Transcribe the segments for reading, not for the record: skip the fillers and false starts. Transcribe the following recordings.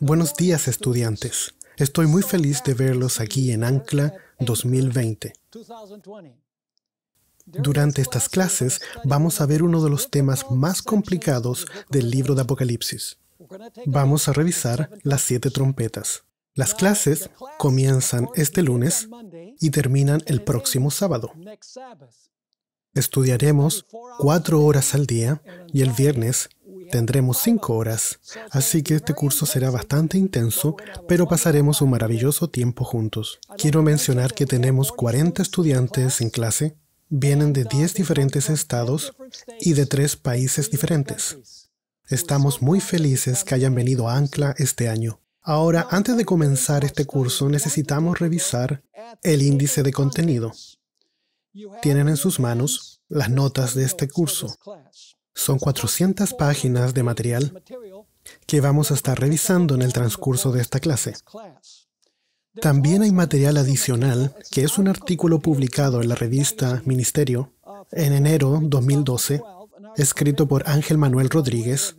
Buenos días, estudiantes. Estoy muy feliz de verlos aquí en Ancla 2020. Durante estas clases vamos a ver uno de los temas más complicados del libro de Apocalipsis. Vamos a revisar las 7 trompetas. Las clases comienzan este lunes y terminan el próximo sábado. Estudiaremos 4 horas al día y el viernes tendremos 5 horas, así que este curso será bastante intenso, pero pasaremos un maravilloso tiempo juntos. Quiero mencionar que tenemos 40 estudiantes en clase, vienen de 10 diferentes estados y de 3 países diferentes. Estamos muy felices que hayan venido a Ancla este año. Ahora, antes de comenzar este curso, necesitamos revisar el índice de contenido. Tienen en sus manos las notas de este curso. Son 400 páginas de material que vamos a estar revisando en el transcurso de esta clase. También hay material adicional, que es un artículo publicado en la revista Ministerio en enero 2012, escrito por Ángel Manuel Rodríguez.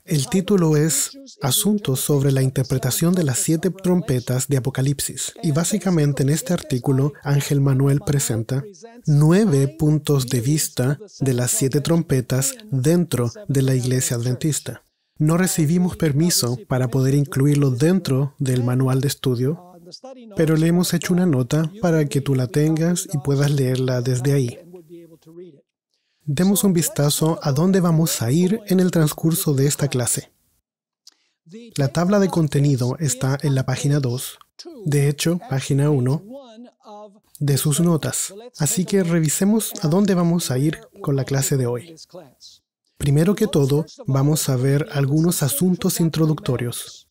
El título es Asuntos sobre la interpretación de las 7 trompetas de Apocalipsis. Y básicamente en este artículo, Ángel Manuel presenta 9 puntos de vista de las 7 trompetas dentro de la Iglesia Adventista. No recibimos permiso para poder incluirlo dentro del manual de estudio, pero le hemos hecho una nota para que tú la tengas y puedas leerla desde ahí. Demos un vistazo a dónde vamos a ir en el transcurso de esta clase. La tabla de contenido está en la página 2, de hecho, página 1, de sus notas. Así que revisemos a dónde vamos a ir con la clase de hoy. Primero que todo, vamos a ver algunos asuntos introductorios.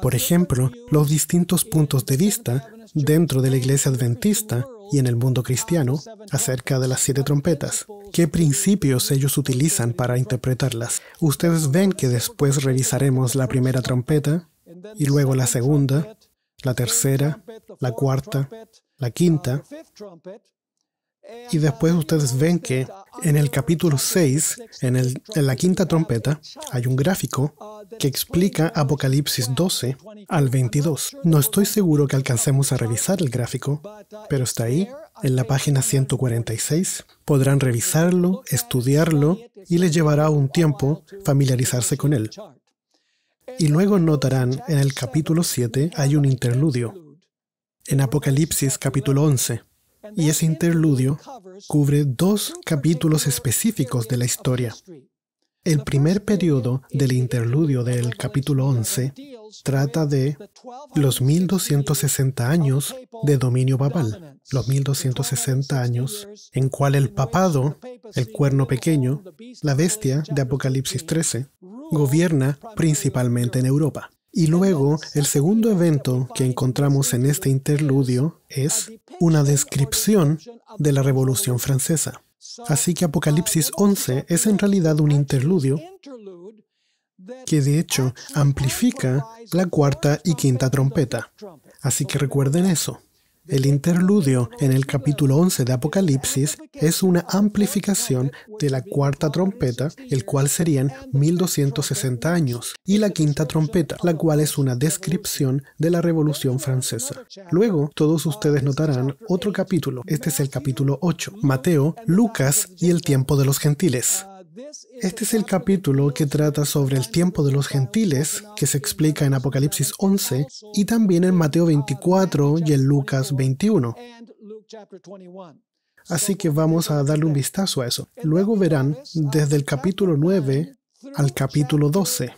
Por ejemplo, los distintos puntos de vista dentro de la Iglesia Adventista y en el mundo cristiano acerca de las 7 trompetas. ¿Qué principios ellos utilizan para interpretarlas? Ustedes ven que después revisaremos la primera trompeta, y luego la segunda, la tercera, la cuarta, la quinta, y después ustedes ven que en el capítulo 6, en la quinta trompeta, hay un gráfico que explica Apocalipsis 12 al 22. No estoy seguro que alcancemos a revisar el gráfico, pero está ahí, en la página 146. Podrán revisarlo, estudiarlo, y les llevará un tiempo familiarizarse con él. Y luego notarán, en el capítulo 7 hay un interludio. En Apocalipsis capítulo 11. Y ese interludio cubre 2 capítulos específicos de la historia. El primer periodo del interludio del capítulo 11 trata de los 1260 años de dominio papal. Los 1260 años en cual el papado, el cuerno pequeño, la bestia de Apocalipsis 13, gobierna principalmente en Europa. Y luego, el segundo evento que encontramos en este interludio es una descripción de la Revolución Francesa. Así que Apocalipsis 11 es en realidad un interludio que de hecho amplifica la cuarta y quinta trompeta. Así que recuerden eso. El interludio en el capítulo 11 de Apocalipsis es una amplificación de la cuarta trompeta, el cual serían 1260 años, y la quinta trompeta, la cual es una descripción de la Revolución Francesa. Luego, todos ustedes notarán otro capítulo. Este es el capítulo 8, Mateo, Lucas y el tiempo de los gentiles. Este es el capítulo que trata sobre el tiempo de los gentiles, que se explica en Apocalipsis 11 y también en Mateo 24 y en Lucas 21. Así que vamos a darle un vistazo a eso. Luego verán desde el capítulo 9 al capítulo 12.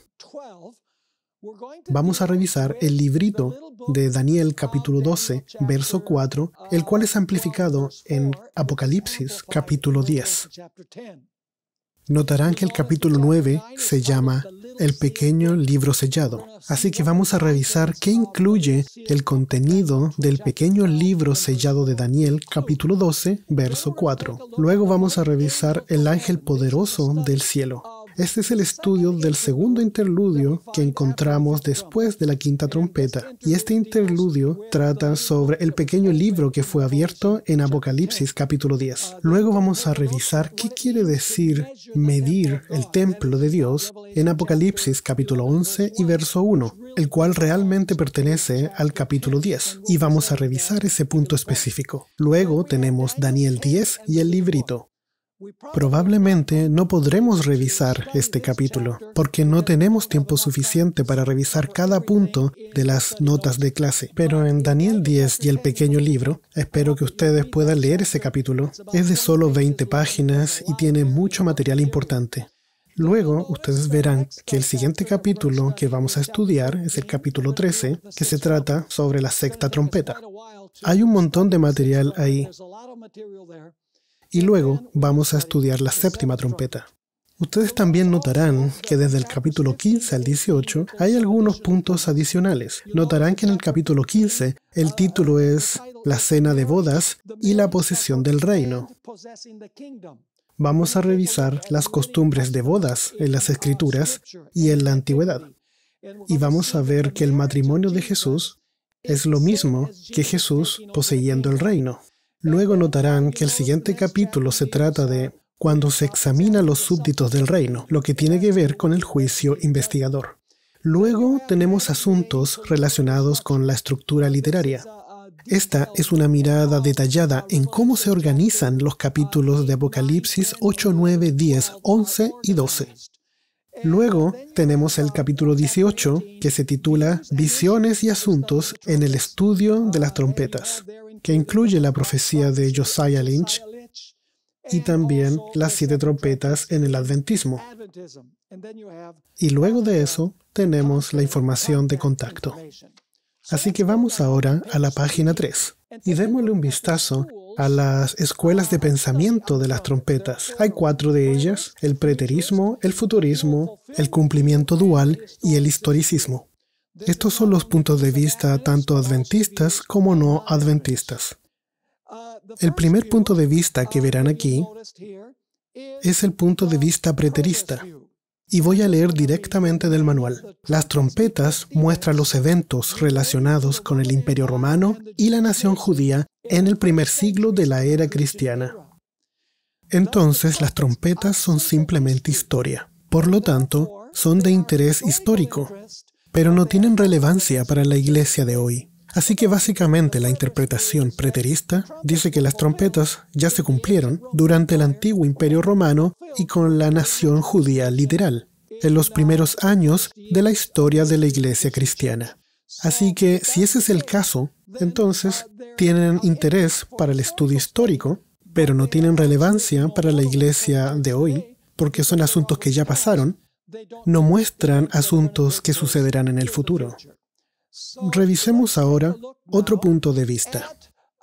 Vamos a revisar el librito de Daniel capítulo 12, verso 4, el cual es amplificado en Apocalipsis capítulo 10. Notarán que el capítulo 9 se llama El pequeño libro sellado. Así que vamos a revisar qué incluye el contenido del pequeño libro sellado de Daniel, capítulo 12, verso 4. Luego vamos a revisar el ángel poderoso del cielo. Este es el estudio del segundo interludio que encontramos después de la quinta trompeta. Y este interludio trata sobre el pequeño libro que fue abierto en Apocalipsis capítulo 10. Luego vamos a revisar qué quiere decir medir el templo de Dios en Apocalipsis capítulo 11 y verso 1, el cual realmente pertenece al capítulo 10. Y vamos a revisar ese punto específico. Luego tenemos Daniel 10 y el librito. Probablemente no podremos revisar este capítulo, porque no tenemos tiempo suficiente para revisar cada punto de las notas de clase. Pero en Daniel 10 y el pequeño libro, espero que ustedes puedan leer ese capítulo. Es de solo 20 páginas y tiene mucho material importante. Luego, ustedes verán que el siguiente capítulo que vamos a estudiar es el capítulo 13, que se trata sobre la sexta trompeta. Hay un montón de material ahí. Y luego vamos a estudiar la séptima trompeta. Ustedes también notarán que desde el capítulo 15 al 18 hay algunos puntos adicionales. Notarán que en el capítulo 15 el título es La cena de bodas y la posesión del reino. Vamos a revisar las costumbres de bodas en las Escrituras y en la Antigüedad. Y vamos a ver que el matrimonio de Jesús es lo mismo que Jesús poseyendo el reino. Luego notarán que el siguiente capítulo se trata de cuando se examina a los súbditos del reino, lo que tiene que ver con el juicio investigador. Luego tenemos asuntos relacionados con la estructura literaria. Esta es una mirada detallada en cómo se organizan los capítulos de Apocalipsis 8, 9, 10, 11 y 12. Luego tenemos el capítulo 18, que se titula Visiones y asuntos en el estudio de las trompetas, que incluye la profecía de Josiah Lynch y también las 7 trompetas en el adventismo. Y luego de eso tenemos la información de contacto. Así que vamos ahora a la página 3 y démosle un vistazo a las escuelas de pensamiento de las trompetas. Hay 4 de ellas: el preterismo, el futurismo, el cumplimiento dual y el historicismo. Estos son los puntos de vista tanto adventistas como no adventistas. El primer punto de vista que verán aquí es el punto de vista preterista. Y voy a leer directamente del manual. Las trompetas muestran los eventos relacionados con el Imperio Romano y la nación judía en el primer siglo de la era cristiana. Entonces, las trompetas son simplemente historia. Por lo tanto, son de interés histórico, pero no tienen relevancia para la iglesia de hoy. Así que básicamente la interpretación preterista dice que las trompetas ya se cumplieron durante el antiguo Imperio Romano y con la nación judía literal, en los primeros años de la historia de la iglesia cristiana. Así que si ese es el caso, entonces tienen interés para el estudio histórico, pero no tienen relevancia para la iglesia de hoy, porque son asuntos que ya pasaron, no muestran asuntos que sucederán en el futuro. Revisemos ahora otro punto de vista.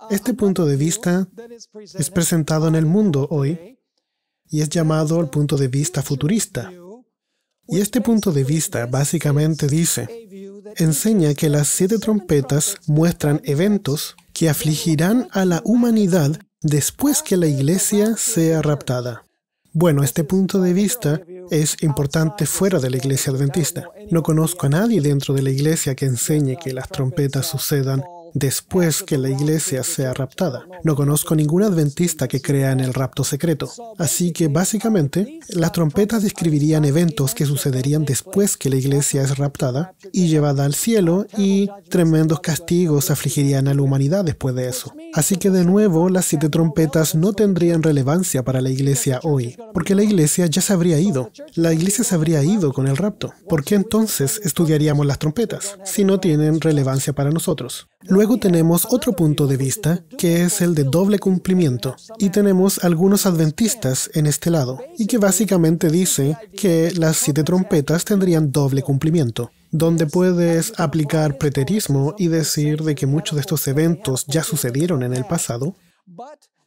Este punto de vista es presentado en el mundo hoy y es llamado el punto de vista futurista. Y este punto de vista básicamente enseña que las 7 trompetas muestran eventos que afligirán a la humanidad después que la iglesia sea raptada. Bueno, este punto de vista es importante fuera de la iglesia adventista. No conozco a nadie dentro de la iglesia que enseñe que las trompetas sucedan después que la iglesia sea raptada. No conozco ningún adventista que crea en el rapto secreto. Así que, básicamente, las trompetas describirían eventos que sucederían después que la iglesia es raptada y llevada al cielo, y tremendos castigos afligirían a la humanidad después de eso. Así que, de nuevo, las 7 trompetas no tendrían relevancia para la iglesia hoy, porque la iglesia ya se habría ido. La iglesia se habría ido con el rapto. ¿Por qué entonces estudiaríamos las trompetas si no tienen relevancia para nosotros? Luego tenemos otro punto de vista, que es el de doble cumplimiento. Y tenemos algunos adventistas en este lado, y que básicamente dice que las 7 trompetas tendrían doble cumplimiento, donde puedes aplicar preterismo y decir de que muchos de estos eventos ya sucedieron en el pasado,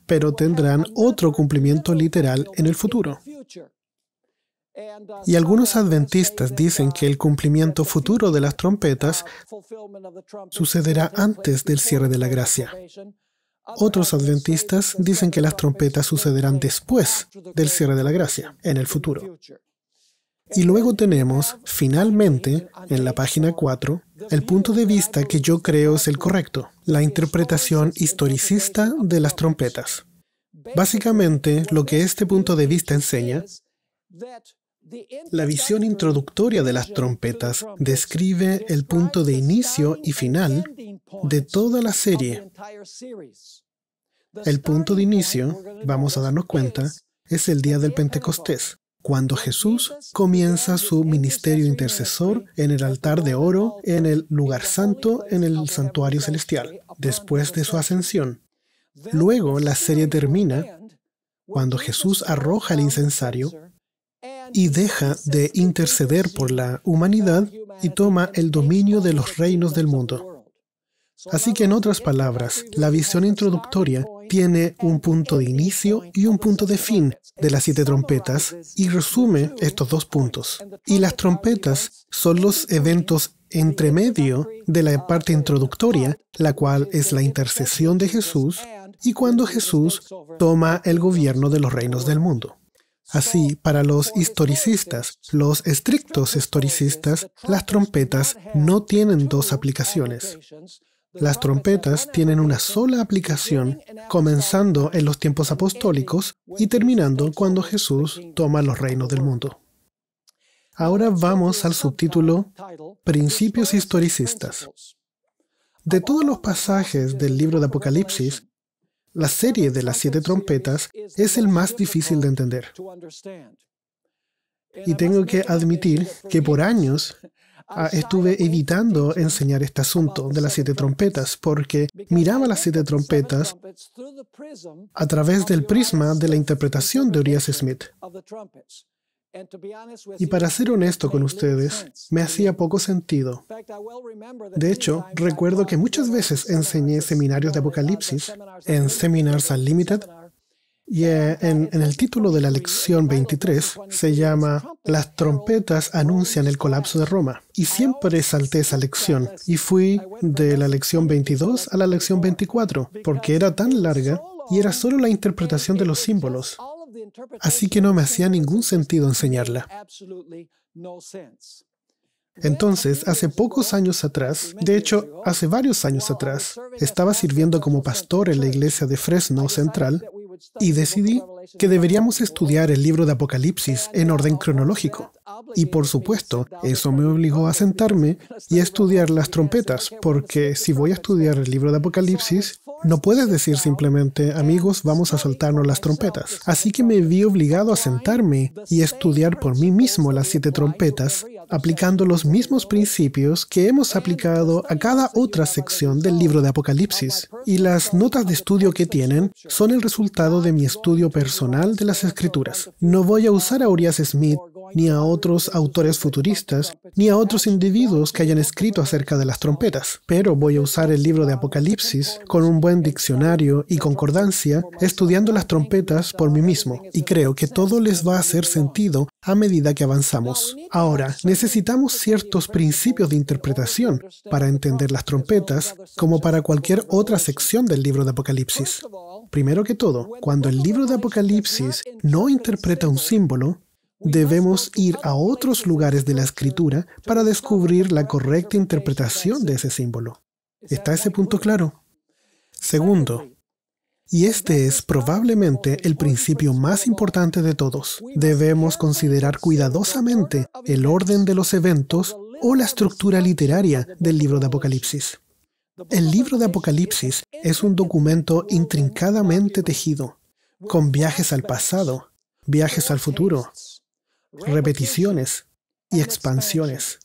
pero tendrán otro cumplimiento literal en el futuro. Y algunos adventistas dicen que el cumplimiento futuro de las trompetas sucederá antes del cierre de la gracia. Otros adventistas dicen que las trompetas sucederán después del cierre de la gracia, en el futuro. Y luego tenemos, finalmente, en la página 4, el punto de vista que yo creo es el correcto, la interpretación historicista de las trompetas. Básicamente, lo que este punto de vista enseña, la visión introductoria de las trompetas describe el punto de inicio y final de toda la serie. El punto de inicio, vamos a darnos cuenta, es el día del Pentecostés, cuando Jesús comienza su ministerio intercesor en el altar de oro, en el lugar santo, en el santuario celestial, después de su ascensión. Luego la serie termina cuando Jesús arroja el incensario y deja de interceder por la humanidad y toma el dominio de los reinos del mundo. Así que, en otras palabras, la visión introductoria tiene un punto de inicio y un punto de fin de las 7 trompetas y resume estos 2 puntos. Y las trompetas son los eventos entre medio de la parte introductoria, la cual es la intercesión de Jesús, y cuando Jesús toma el gobierno de los reinos del mundo. Así, para los historicistas, los estrictos historicistas, las trompetas no tienen 2 aplicaciones. Las trompetas tienen una sola aplicación, comenzando en los tiempos apostólicos y terminando cuando Jesús toma los reinos del mundo. Ahora vamos al subtítulo Principios historicistas. De todos los pasajes del libro de Apocalipsis, la serie de las 7 trompetas es el más difícil de entender. Y tengo que admitir que por años estuve evitando enseñar este asunto de las 7 trompetas, porque miraba las 7 trompetas a través del prisma de la interpretación de Urias Smith. Y para ser honesto con ustedes, me hacía poco sentido. De hecho, recuerdo que muchas veces enseñé seminarios de Apocalipsis en Seminars Unlimited, y en el título de la lección 23 se llama Las trompetas anuncian el colapso de Roma. Y siempre salté esa lección y fui de la lección 22 a la lección 24, porque era tan larga y era solo la interpretación de los símbolos. Así que no me hacía ningún sentido enseñarla. Entonces, hace pocos años atrás, de hecho, hace varios años atrás, estaba sirviendo como pastor en la iglesia de Fresno Central y decidí que deberíamos estudiar el libro de Apocalipsis en orden cronológico. Y por supuesto, eso me obligó a sentarme y a estudiar las trompetas, porque si voy a estudiar el libro de Apocalipsis, no puedes decir simplemente, amigos, vamos a saltarnos las trompetas. Así que me vi obligado a sentarme y estudiar por mí mismo las 7 trompetas, aplicando los mismos principios que hemos aplicado a cada otra sección del libro de Apocalipsis. Y las notas de estudio que tienen son el resultado de mi estudio personal de las Escrituras. No voy a usar a Urias Smith, ni a otros autores futuristas, ni a otros individuos que hayan escrito acerca de las trompetas, pero voy a usar el libro de Apocalipsis con un buen diccionario y concordancia, estudiando las trompetas por mí mismo, y creo que todo les va a hacer sentido a medida que avanzamos. Ahora, necesitamos ciertos principios de interpretación para entender las trompetas, como para cualquier otra sección del libro de Apocalipsis. Primero que todo, cuando el libro de Apocalipsis no interpreta un símbolo, debemos ir a otros lugares de la Escritura para descubrir la correcta interpretación de ese símbolo. ¿Está ese punto claro? Segundo, y este es probablemente el principio más importante de todos, debemos considerar cuidadosamente el orden de los eventos o la estructura literaria del libro de Apocalipsis. El libro de Apocalipsis es un documento intrincadamente tejido, con viajes al pasado, viajes al futuro, repeticiones y expansiones.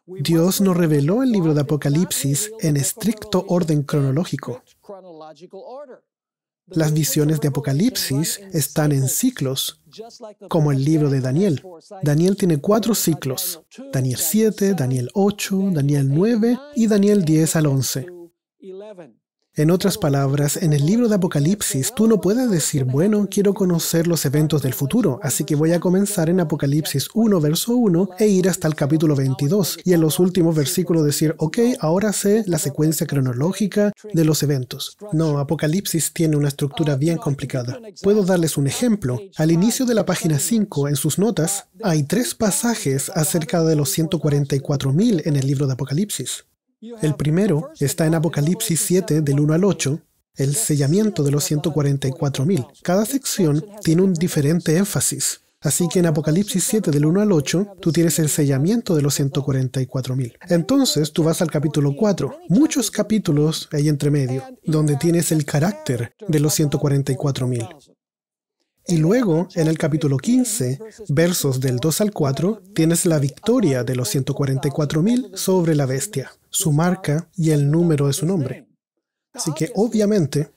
Dios nos reveló el libro de Apocalipsis en estricto orden cronológico. Las visiones de Apocalipsis están en ciclos, como el libro de Daniel. Daniel tiene 4 ciclos: Daniel 7, Daniel 8, Daniel 9 y Daniel 10 al 11. En otras palabras, en el libro de Apocalipsis, tú no puedes decir, bueno, quiero conocer los eventos del futuro, así que voy a comenzar en Apocalipsis 1, verso 1, e ir hasta el capítulo 22, y en los últimos versículos decir, ok, ahora sé la secuencia cronológica de los eventos. No, Apocalipsis tiene una estructura bien complicada. Puedo darles un ejemplo. Al inicio de la página 5, en sus notas, hay 3 pasajes acerca de los 144,000 en el libro de Apocalipsis. El primero está en Apocalipsis 7, del 1 al 8, el sellamiento de los 144,000. Cada sección tiene un diferente énfasis. Así que en Apocalipsis 7, del 1 al 8, tú tienes el sellamiento de los 144,000. Entonces, tú vas al capítulo 4. Muchos capítulos hay entre medio, donde tienes el carácter de los 144,000. Y luego, en el capítulo 15, versos del 2 al 4, tienes la victoria de los 144,000 sobre la bestia, su marca y el número de su nombre. Así que, obviamente,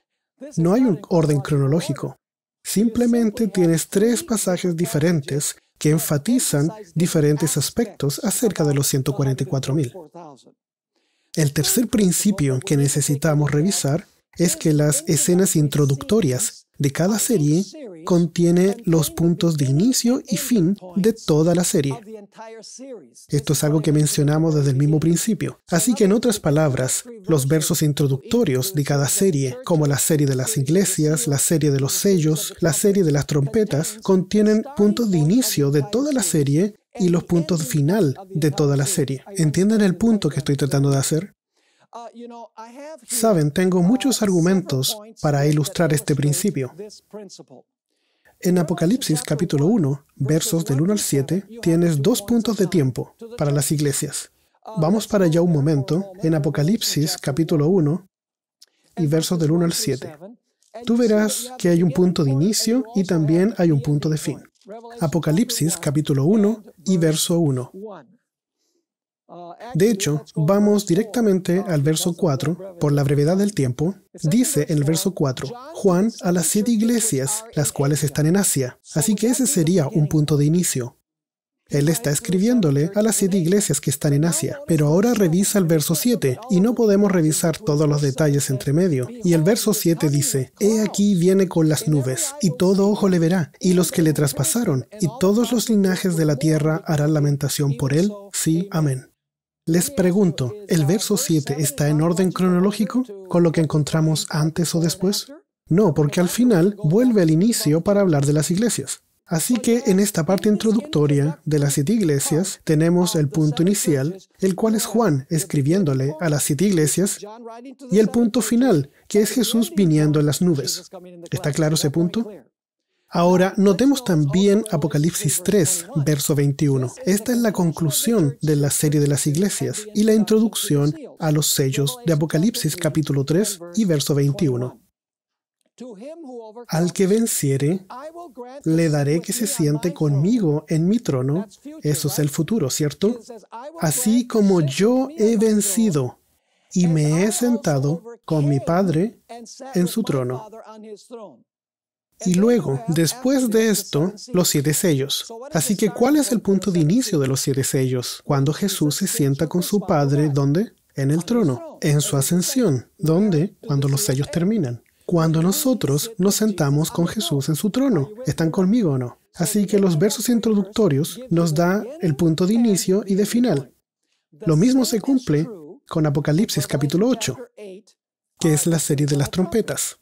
no hay un orden cronológico. Simplemente tienes 3 pasajes diferentes que enfatizan diferentes aspectos acerca de los 144,000. El tercer principio que necesitamos revisar es que las escenas introductorias de cada serie contiene los puntos de inicio y fin de toda la serie. Esto es algo que mencionamos desde el mismo principio. Así que, en otras palabras, los versos introductorios de cada serie, como la serie de las iglesias, la serie de los sellos, la serie de las trompetas, contienen puntos de inicio de toda la serie y los puntos final de toda la serie. ¿Entienden el punto que estoy tratando de hacer? Saben, tengo muchos argumentos para ilustrar este principio. En Apocalipsis capítulo 1, versos del 1 al 7, tienes 2 puntos de tiempo para las iglesias. Vamos para allá un momento, en Apocalipsis capítulo 1 y versos del 1 al 7. Tú verás que hay un punto de inicio y también hay un punto de fin. Apocalipsis capítulo 1 y verso 1. De hecho, vamos directamente al verso 4, por la brevedad del tiempo. Dice en el verso 4, Juan a las 7 iglesias, las cuales están en Asia. Así que ese sería un punto de inicio. Él está escribiéndole a las 7 iglesias que están en Asia. Pero ahora revisa el verso 7, y no podemos revisar todos los detalles entre medio. Y el verso 7 dice, He aquí viene con las nubes, y todo ojo le verá, y los que le traspasaron, y todos los linajes de la tierra harán lamentación por él. Sí, amén. Les pregunto, ¿el verso 7 está en orden cronológico con lo que encontramos antes o después? No, porque al final vuelve al inicio para hablar de las iglesias. Así que en esta parte introductoria de las 7 iglesias tenemos el punto inicial, el cual es Juan escribiéndole a las 7 iglesias, y el punto final, que es Jesús viniendo en las nubes. ¿Está claro ese punto? Ahora, notemos también Apocalipsis 3, verso 21. Esta es la conclusión de la serie de las iglesias y la introducción a los sellos de Apocalipsis capítulo 3 y verso 21. Al que venciere, le daré que se siente conmigo en mi trono. Eso es el futuro, ¿cierto? Así como yo he vencido y me he sentado con mi Padre en su trono. Y luego, después de esto, los 7 sellos. Así que, ¿cuál es el punto de inicio de los 7 sellos? Cuando Jesús se sienta con su Padre, ¿dónde? En el trono. En su ascensión. ¿Dónde? Cuando los sellos terminan. Cuando nosotros nos sentamos con Jesús en su trono. ¿Están conmigo o no? Así que los versos introductorios nos da el punto de inicio y de final. Lo mismo se cumple con Apocalipsis capítulo 8, que es la serie de las trompetas.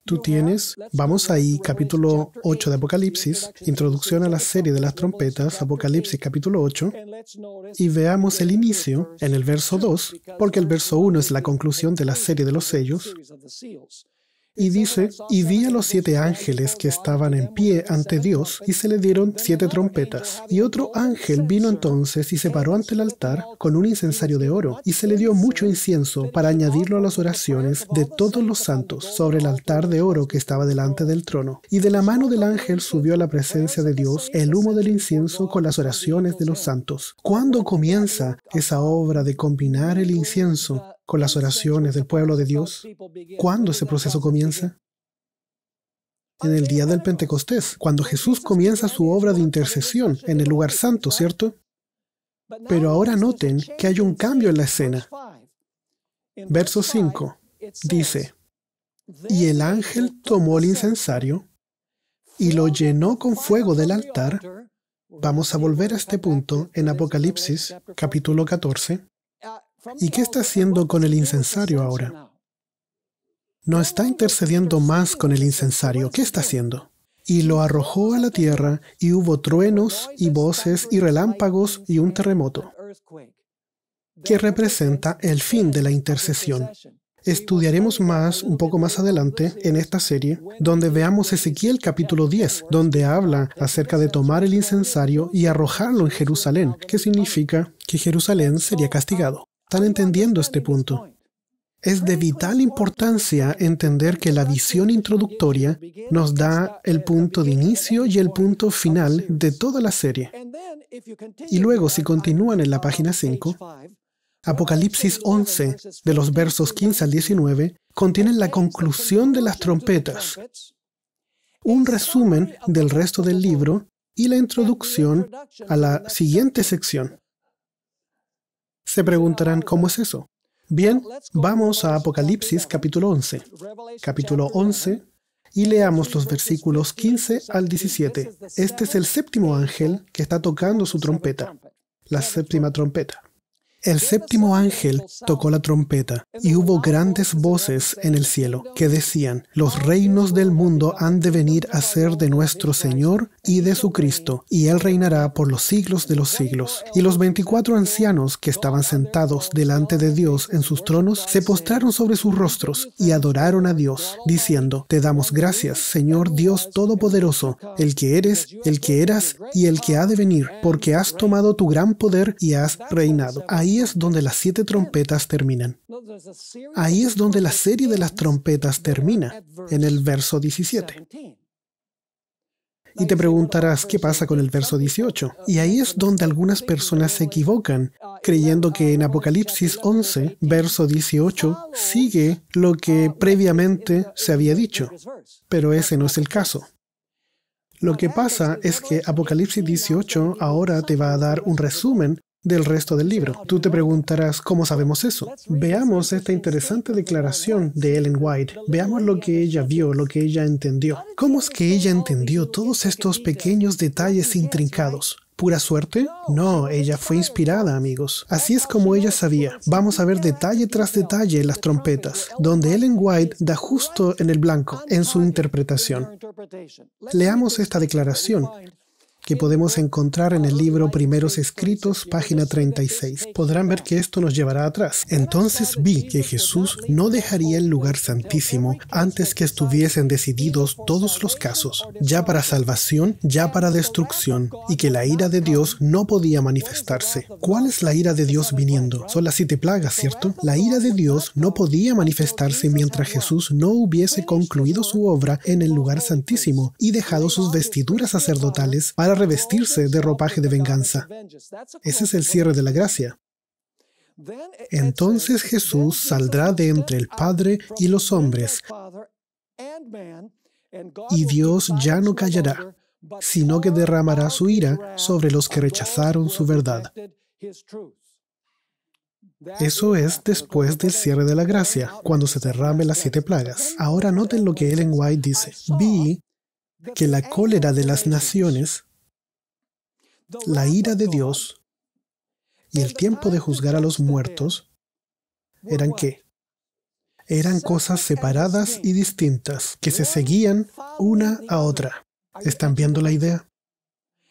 Tú tienes, vamos ahí, capítulo 8 de Apocalipsis, introducción a la serie de las trompetas, Apocalipsis capítulo 8, y veamos el inicio en el verso 2, porque el verso 1 es la conclusión de la serie de los sellos. Y dice, y vi a los 7 ángeles que estaban en pie ante Dios, y se le dieron 7 trompetas. Y otro ángel vino entonces y se paró ante el altar con un incensario de oro, y se le dio mucho incienso para añadirlo a las oraciones de todos los santos sobre el altar de oro que estaba delante del trono. Y de la mano del ángel subió a la presencia de Dios el humo del incienso con las oraciones de los santos. ¿Cuándo comienza esa obra de combinar el incienso con las oraciones del pueblo de Dios? ¿Cuándo ese proceso comienza? En el día del Pentecostés, cuando Jesús comienza su obra de intercesión en el lugar santo, ¿cierto? Pero ahora noten que hay un cambio en la escena. Verso 5 dice, Y el ángel tomó el incensario y lo llenó con fuego del altar. Vamos a volver a este punto en Apocalipsis, capítulo 14. ¿Y qué está haciendo con el incensario ahora? No está intercediendo más con el incensario. ¿Qué está haciendo? Y lo arrojó a la tierra, y hubo truenos, y voces, y relámpagos, y un terremoto, que representa el fin de la intercesión. Estudiaremos un poco más adelante en esta serie, donde veamos Ezequiel capítulo 10, donde habla acerca de tomar el incensario y arrojarlo en Jerusalén, que significa que Jerusalén sería castigado. ¿Están entendiendo este punto? Es de vital importancia entender que la visión introductoria nos da el punto de inicio y el punto final de toda la serie. Y luego, si continúan en la página 5, Apocalipsis 11, de los versos 15 al 19, contienen la conclusión de las trompetas, un resumen del resto del libro y la introducción a la siguiente sección. Se preguntarán, ¿cómo es eso? Bien, vamos a Apocalipsis capítulo 11. Capítulo 11, y leamos los versículos 15 al 17. Este es el séptimo ángel que está tocando su trompeta, la séptima trompeta. El séptimo ángel tocó la trompeta, y hubo grandes voces en el cielo que decían: los reinos del mundo han de venir a ser de nuestro Señor y de su Cristo, y Él reinará por los siglos de los siglos. Y los 24 ancianos que estaban sentados delante de Dios en sus tronos se postraron sobre sus rostros y adoraron a Dios, diciendo: te damos gracias, Señor Dios Todopoderoso, el que eres, el que eras y el que ha de venir, porque has tomado tu gran poder y has reinado. Ahí es donde las 7 trompetas terminan. Ahí es donde la serie de las trompetas termina, en el verso 17. Y te preguntarás, ¿qué pasa con el verso 18? Y ahí es donde algunas personas se equivocan, creyendo que en Apocalipsis 11, verso 18, sigue lo que previamente se había dicho. Pero ese no es el caso. Lo que pasa es que Apocalipsis 18 ahora te va a dar un resumen del resto del libro. Tú te preguntarás, ¿cómo sabemos eso? Veamos esta interesante declaración de Ellen White. Veamos lo que ella vio, lo que ella entendió. ¿Cómo es que ella entendió todos estos pequeños detalles intrincados? ¿Pura suerte? No, ella fue inspirada, amigos. Así es como ella sabía. Vamos a ver detalle tras detalle las trompetas, donde Ellen White da justo en el blanco en su interpretación. Leamos esta declaración, que podemos encontrar en el libro Primeros Escritos, página 36. Podrán ver que esto nos llevará atrás. Entonces vi que Jesús no dejaría el lugar santísimo antes que estuviesen decididos todos los casos, ya para salvación, ya para destrucción, y que la ira de Dios no podía manifestarse. ¿Cuál es la ira de Dios viniendo? Son las 7 plagas, ¿cierto? La ira de Dios no podía manifestarse mientras Jesús no hubiese concluido su obra en el lugar santísimo y dejado sus vestiduras sacerdotales para revestirse de ropaje de venganza. Ese es el cierre de la gracia. Entonces Jesús saldrá de entre el Padre y los hombres, y Dios ya no callará, sino que derramará su ira sobre los que rechazaron su verdad. Eso es después del cierre de la gracia, cuando se derrame las 7 plagas. Ahora noten lo que Ellen White dice. Vi que la cólera de las naciones, la ira de Dios y el tiempo de juzgar a los muertos, ¿eran qué? Eran cosas separadas y distintas, que se seguían una a otra. ¿Están viendo la idea?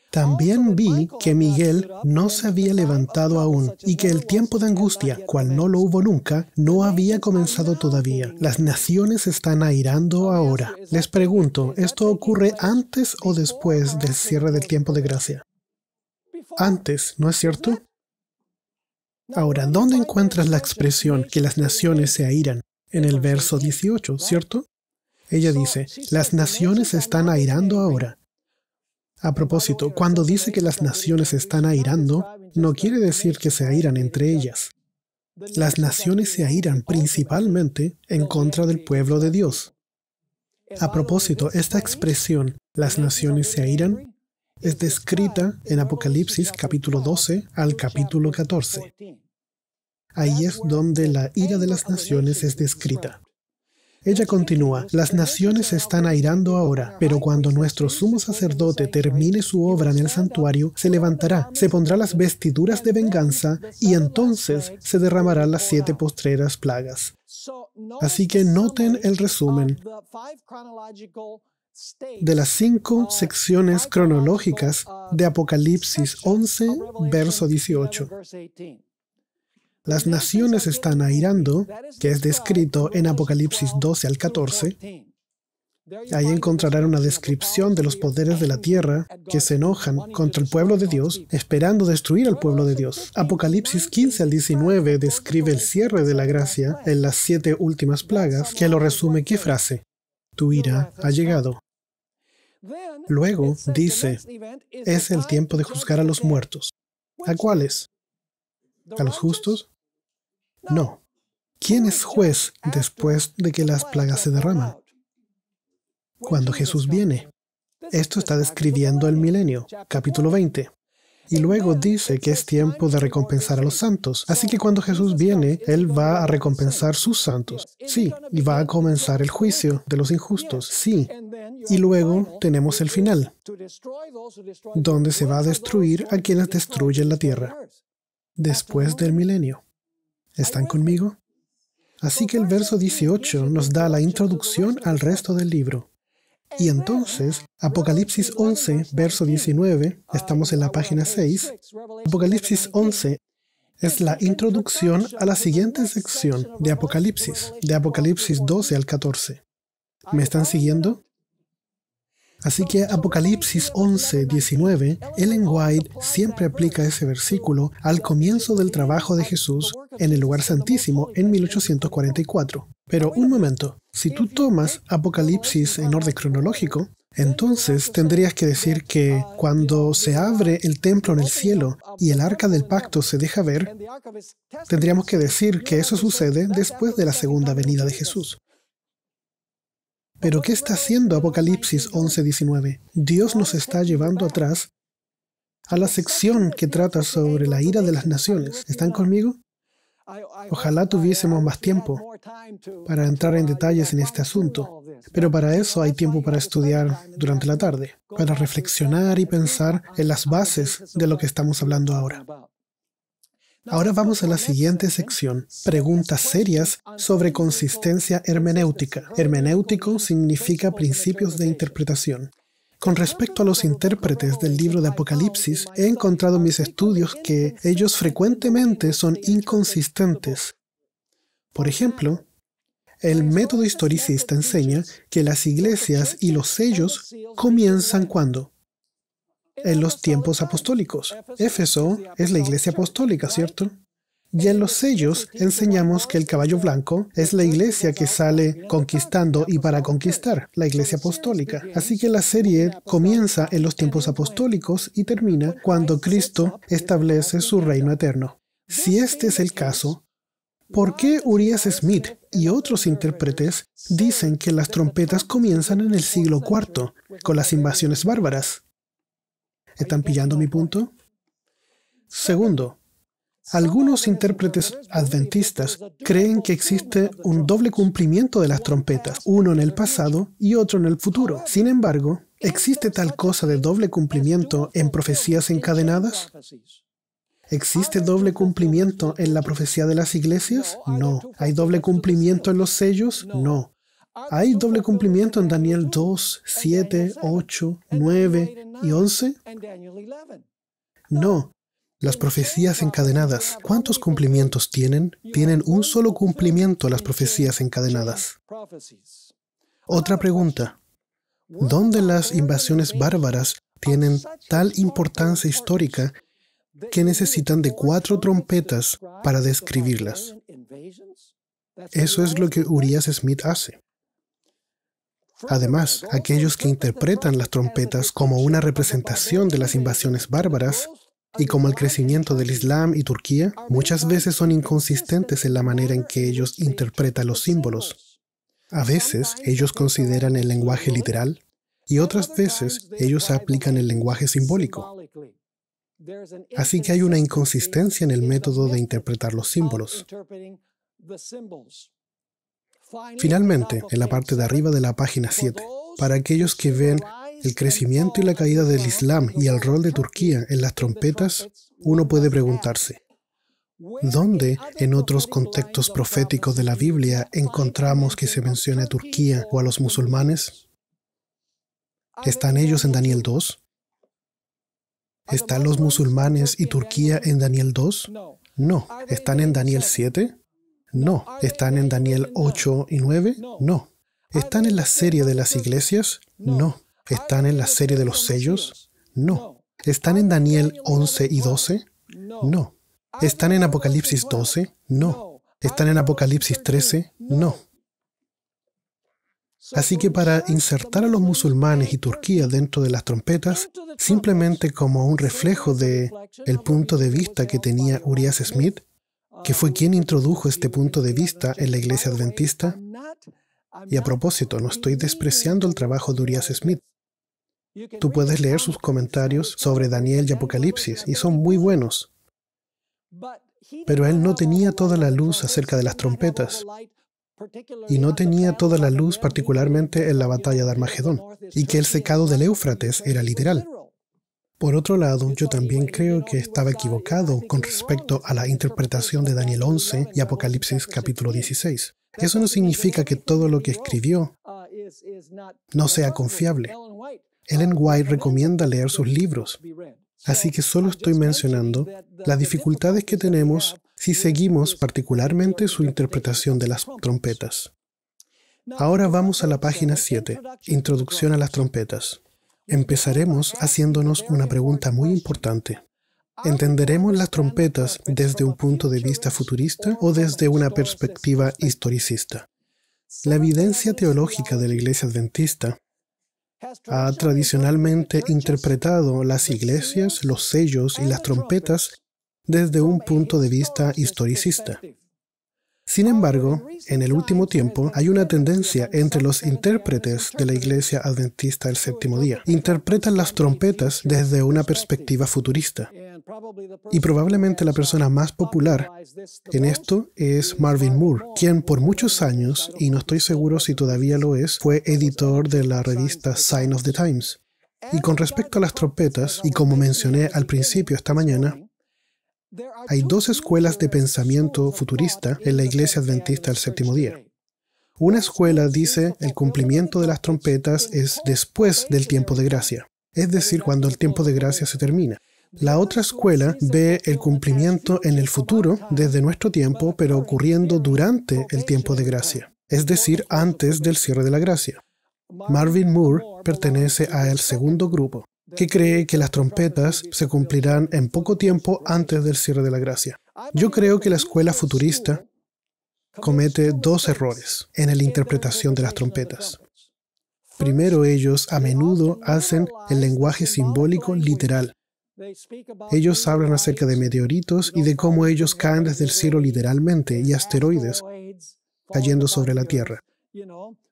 También vi que Miguel no se había levantado aún y que el tiempo de angustia, cual no lo hubo nunca, no había comenzado todavía. Las naciones están airando ahora. Les pregunto, ¿esto ocurre antes o después del cierre del tiempo de gracia? Antes, ¿no es cierto? Ahora, ¿dónde encuentras la expresión que las naciones se airan? En el verso 18, ¿cierto? Ella dice, las naciones están airando ahora. A propósito, cuando dice que las naciones están airando, no quiere decir que se airan entre ellas. Las naciones se airan principalmente en contra del pueblo de Dios. A propósito, esta expresión, las naciones se airan, es descrita en Apocalipsis capítulo 12 al capítulo 14. Ahí es donde la ira de las naciones es descrita. Ella continúa, las naciones se están airando ahora, pero cuando nuestro sumo sacerdote termine su obra en el santuario, se levantará, se pondrá las vestiduras de venganza y entonces se derramarán las 7 postreras plagas. Así que noten el resumen de las 5 secciones cronológicas de Apocalipsis 11, verso 18. Las naciones están airando, que es descrito en Apocalipsis 12 al 14. Ahí encontrarán una descripción de los poderes de la tierra que se enojan contra el pueblo de Dios, esperando destruir al pueblo de Dios. Apocalipsis 15 al 19 describe el cierre de la gracia en las 7 últimas plagas, que lo resume ¿qué frase? Tu ira ha llegado. Luego dice, es el tiempo de juzgar a los muertos. ¿A cuáles? ¿A los justos? No. ¿Quién es juez después de que las plagas se derraman? Cuando Jesús viene. Esto está describiendo el milenio, capítulo 20. Y luego dice que es tiempo de recompensar a los santos. Así que cuando Jesús viene, Él va a recompensar sus santos. Sí, y va a comenzar el juicio de los injustos. Sí. Y luego tenemos el final, donde se va a destruir a quienes destruyen la tierra, después del milenio. ¿Están conmigo? Así que el verso 18 nos da la introducción al resto del libro. Y entonces, Apocalipsis 11, verso 19, estamos en la página 6, Apocalipsis 11 es la introducción a la siguiente sección de Apocalipsis 12 al 14. ¿Me están siguiendo? Así que Apocalipsis 11, 19, Ellen White siempre aplica ese versículo al comienzo del trabajo de Jesús en el lugar santísimo en 1844. Pero un momento, si tú tomas Apocalipsis en orden cronológico, entonces tendrías que decir que cuando se abre el templo en el cielo y el arca del pacto se deja ver, tendríamos que decir que eso sucede después de la segunda venida de Jesús. Pero ¿qué está haciendo Apocalipsis 11:19? Dios nos está llevando atrás a la sección que trata sobre la ira de las naciones. ¿Están conmigo? Ojalá tuviésemos más tiempo para entrar en detalles en este asunto, pero para eso hay tiempo para estudiar durante la tarde, para reflexionar y pensar en las bases de lo que estamos hablando ahora. Ahora vamos a la siguiente sección, preguntas serias sobre consistencia hermenéutica. Hermenéutico significa principios de interpretación. Con respecto a los intérpretes del libro de Apocalipsis, he encontrado en mis estudios que ellos frecuentemente son inconsistentes. Por ejemplo, el método historicista enseña que las iglesias y los sellos comienzan ¿cuándo? En los tiempos apostólicos. Éfeso es la iglesia apostólica, ¿cierto? Y en los sellos enseñamos que el caballo blanco es la iglesia que sale conquistando y para conquistar, la iglesia apostólica. Así que la serie comienza en los tiempos apostólicos y termina cuando Cristo establece su reino eterno. Si este es el caso, ¿por qué Urias Smith y otros intérpretes dicen que las trompetas comienzan en el siglo IV, con las invasiones bárbaras? ¿Están pillando mi punto? Segundo, algunos intérpretes adventistas creen que existe un doble cumplimiento de las trompetas, uno en el pasado y otro en el futuro. Sin embargo, ¿existe tal cosa de doble cumplimiento en profecías encadenadas? ¿Existe doble cumplimiento en la profecía de las iglesias? No. ¿Hay doble cumplimiento en los sellos? No. ¿Hay doble cumplimiento en Daniel 2, 7, 8, 9 y 11? No. Las profecías encadenadas, ¿cuántos cumplimientos tienen? Tienen un solo cumplimiento las profecías encadenadas. Otra pregunta. ¿Dónde las invasiones bárbaras tienen tal importancia histórica que necesitan de 4 trompetas para describirlas? Eso es lo que Urias Smith hace. Además, aquellos que interpretan las trompetas como una representación de las invasiones bárbaras y como el crecimiento del Islam y Turquía, muchas veces son inconsistentes en la manera en que ellos interpretan los símbolos. A veces, ellos consideran el lenguaje literal y otras veces, ellos aplican el lenguaje simbólico. Así que hay una inconsistencia en el método de interpretar los símbolos. Finalmente, en la parte de arriba de la página 7, para aquellos que ven el crecimiento y la caída del Islam y el rol de Turquía en las trompetas, uno puede preguntarse, ¿dónde en otros contextos proféticos de la Biblia encontramos que se mencione a Turquía o a los musulmanes? ¿Están ellos en Daniel 2? ¿Están los musulmanes y Turquía en Daniel 2? No. ¿Están en Daniel 7? No. ¿Están en Daniel 8 y 9? No. ¿Están en la serie de las iglesias? No. ¿Están en la serie de los sellos? No. ¿Están en Daniel 11 y 12? No. ¿Están en Apocalipsis 12? No. ¿Están en Apocalipsis 13? No. Así que para insertar a los musulmanes y Turquía dentro de las trompetas, simplemente como un reflejo de el punto de vista que tenía Urias Smith, que fue quien introdujo este punto de vista en la iglesia adventista. Y a propósito, no estoy despreciando el trabajo de Urias Smith. Tú puedes leer sus comentarios sobre Daniel y Apocalipsis, y son muy buenos. Pero él no tenía toda la luz acerca de las trompetas, y no tenía toda la luz particularmente en la batalla de Armagedón, y que el secado del Éufrates era literal. Por otro lado, yo también creo que estaba equivocado con respecto a la interpretación de Daniel 11 y Apocalipsis capítulo 16. Eso no significa que todo lo que escribió no sea confiable. Ellen White recomienda leer sus libros, así que solo estoy mencionando las dificultades que tenemos si seguimos particularmente su interpretación de las trompetas. Ahora vamos a la página 7, Introducción a las trompetas. Empezaremos haciéndonos una pregunta muy importante. ¿Entenderemos las trompetas desde un punto de vista futurista o desde una perspectiva historicista? La evidencia teológica de la Iglesia Adventista ha tradicionalmente interpretado las iglesias, los sellos y las trompetas desde un punto de vista historicista. Sin embargo, en el último tiempo hay una tendencia entre los intérpretes de la Iglesia Adventista del Séptimo Día. Interpretan las trompetas desde una perspectiva futurista. Y probablemente la persona más popular en esto es Marvin Moore, quien por muchos años, y no estoy seguro si todavía lo es, fue editor de la revista Sign of the Times. Y con respecto a las trompetas, y como mencioné al principio esta mañana, hay dos escuelas de pensamiento futurista en la Iglesia Adventista del Séptimo Día. Una escuela dice el cumplimiento de las trompetas es después del tiempo de gracia, es decir, cuando el tiempo de gracia se termina. La otra escuela ve el cumplimiento en el futuro, desde nuestro tiempo, pero ocurriendo durante el tiempo de gracia, es decir, antes del cierre de la gracia. Marvin Moore pertenece al segundo grupo, que cree que las trompetas se cumplirán en poco tiempo antes del cierre de la gracia. Yo creo que la escuela futurista comete dos errores en la interpretación de las trompetas. Primero, ellos a menudo hacen el lenguaje simbólico literal. Ellos hablan acerca de meteoritos y de cómo ellos caen desde el cielo literalmente y asteroides cayendo sobre la Tierra.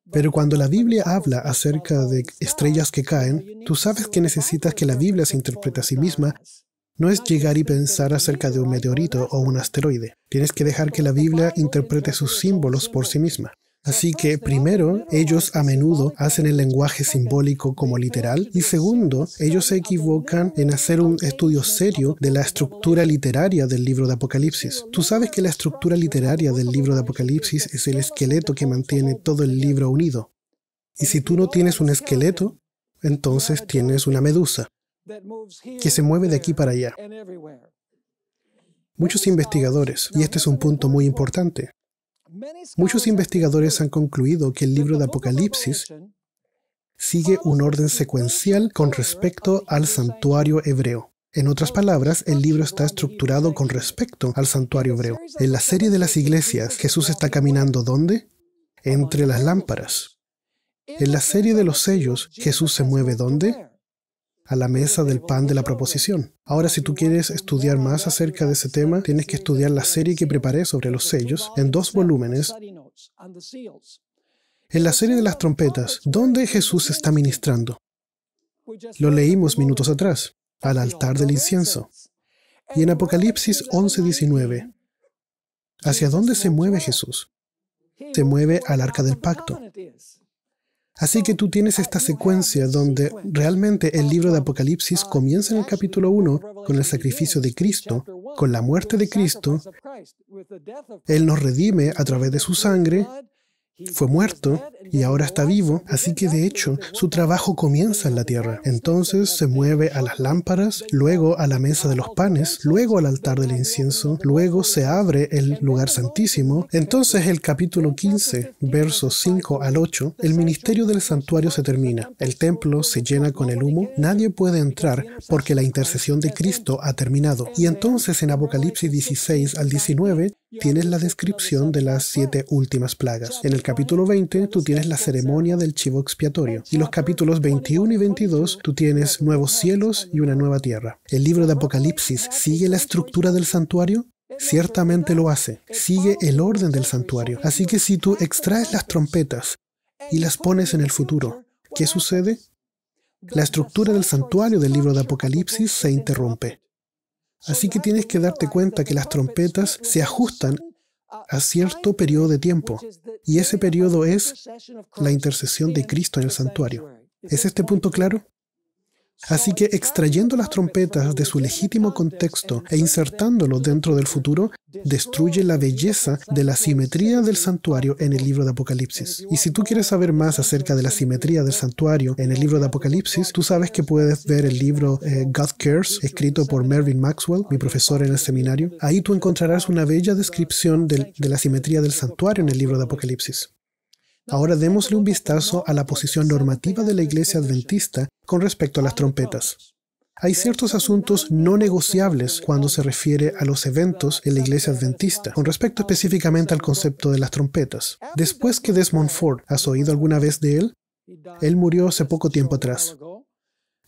Pero cuando la Biblia habla acerca de estrellas que caen, tú sabes que necesitas que la Biblia se interprete a sí misma. No es llegar y pensar acerca de un meteorito o un asteroide. Tienes que dejar que la Biblia interprete sus símbolos por sí misma. Así que, primero, ellos a menudo hacen el lenguaje simbólico como literal, y segundo, ellos se equivocan en hacer un estudio serio de la estructura literaria del libro de Apocalipsis. Tú sabes que la estructura literaria del libro de Apocalipsis es el esqueleto que mantiene todo el libro unido. Y si tú no tienes un esqueleto, entonces tienes una medusa que se mueve de aquí para allá. Muchos investigadores, y este es un punto muy importante, muchos investigadores han concluido que el libro de Apocalipsis sigue un orden secuencial con respecto al santuario hebreo. En otras palabras, el libro está estructurado con respecto al santuario hebreo. En la serie de las iglesias, Jesús está caminando ¿dónde? Entre las lámparas. En la serie de los sellos, Jesús se mueve ¿dónde? A la mesa del pan de la proposición. Ahora, si tú quieres estudiar más acerca de ese tema, tienes que estudiar la serie que preparé sobre los sellos en 2 volúmenes. En la serie de las trompetas, ¿dónde Jesús está ministrando? Lo leímos minutos atrás, al altar del incienso. Y en Apocalipsis 11:19, ¿hacia dónde se mueve Jesús? se mueve al arca del pacto. Así que tú tienes esta secuencia donde realmente el libro de Apocalipsis comienza en el capítulo 1 con el sacrificio de Cristo, con la muerte de Cristo. Él nos redime a través de su sangre, fue muerto y ahora está vivo, así que de hecho su trabajo comienza en la tierra. Entonces se mueve a las lámparas, luego a la mesa de los panes, luego al altar del incienso, luego se abre el lugar santísimo. Entonces el capítulo 15, versos 5 al 8, el ministerio del santuario se termina. El templo se llena con el humo, nadie puede entrar porque la intercesión de Cristo ha terminado. Y entonces en Apocalipsis 16 al 19, tienes la descripción de las 7 últimas plagas. En el capítulo 20, tú tienes la ceremonia del chivo expiatorio. Y los capítulos 21 y 22, tú tienes nuevos cielos y una nueva tierra. ¿El libro de Apocalipsis sigue la estructura del santuario? Ciertamente lo hace. Sigue el orden del santuario. Así que si tú extraes las trompetas y las pones en el futuro, ¿qué sucede? La estructura del santuario del libro de Apocalipsis se interrumpe. Así que tienes que darte cuenta que las trompetas se ajustan a cierto periodo de tiempo, y ese periodo es la intercesión de Cristo en el santuario. ¿Es este punto claro? Así que extrayendo las trompetas de su legítimo contexto e insertándolo dentro del futuro, destruye la belleza de la simetría del santuario en el libro de Apocalipsis. Y si tú quieres saber más acerca de la simetría del santuario en el libro de Apocalipsis, tú sabes que puedes ver el libro God Cares, escrito por Mervyn Maxwell, mi profesor en el seminario. Ahí tú encontrarás una bella descripción de la simetría del santuario en el libro de Apocalipsis. Ahora démosle un vistazo a la posición normativa de la Iglesia Adventista con respecto a las trompetas. Hay ciertos asuntos no negociables cuando se refiere a los eventos en la Iglesia Adventista, con respecto específicamente al concepto de las trompetas. Después que Desmond Ford, ¿has oído alguna vez de él? Él murió hace poco tiempo atrás.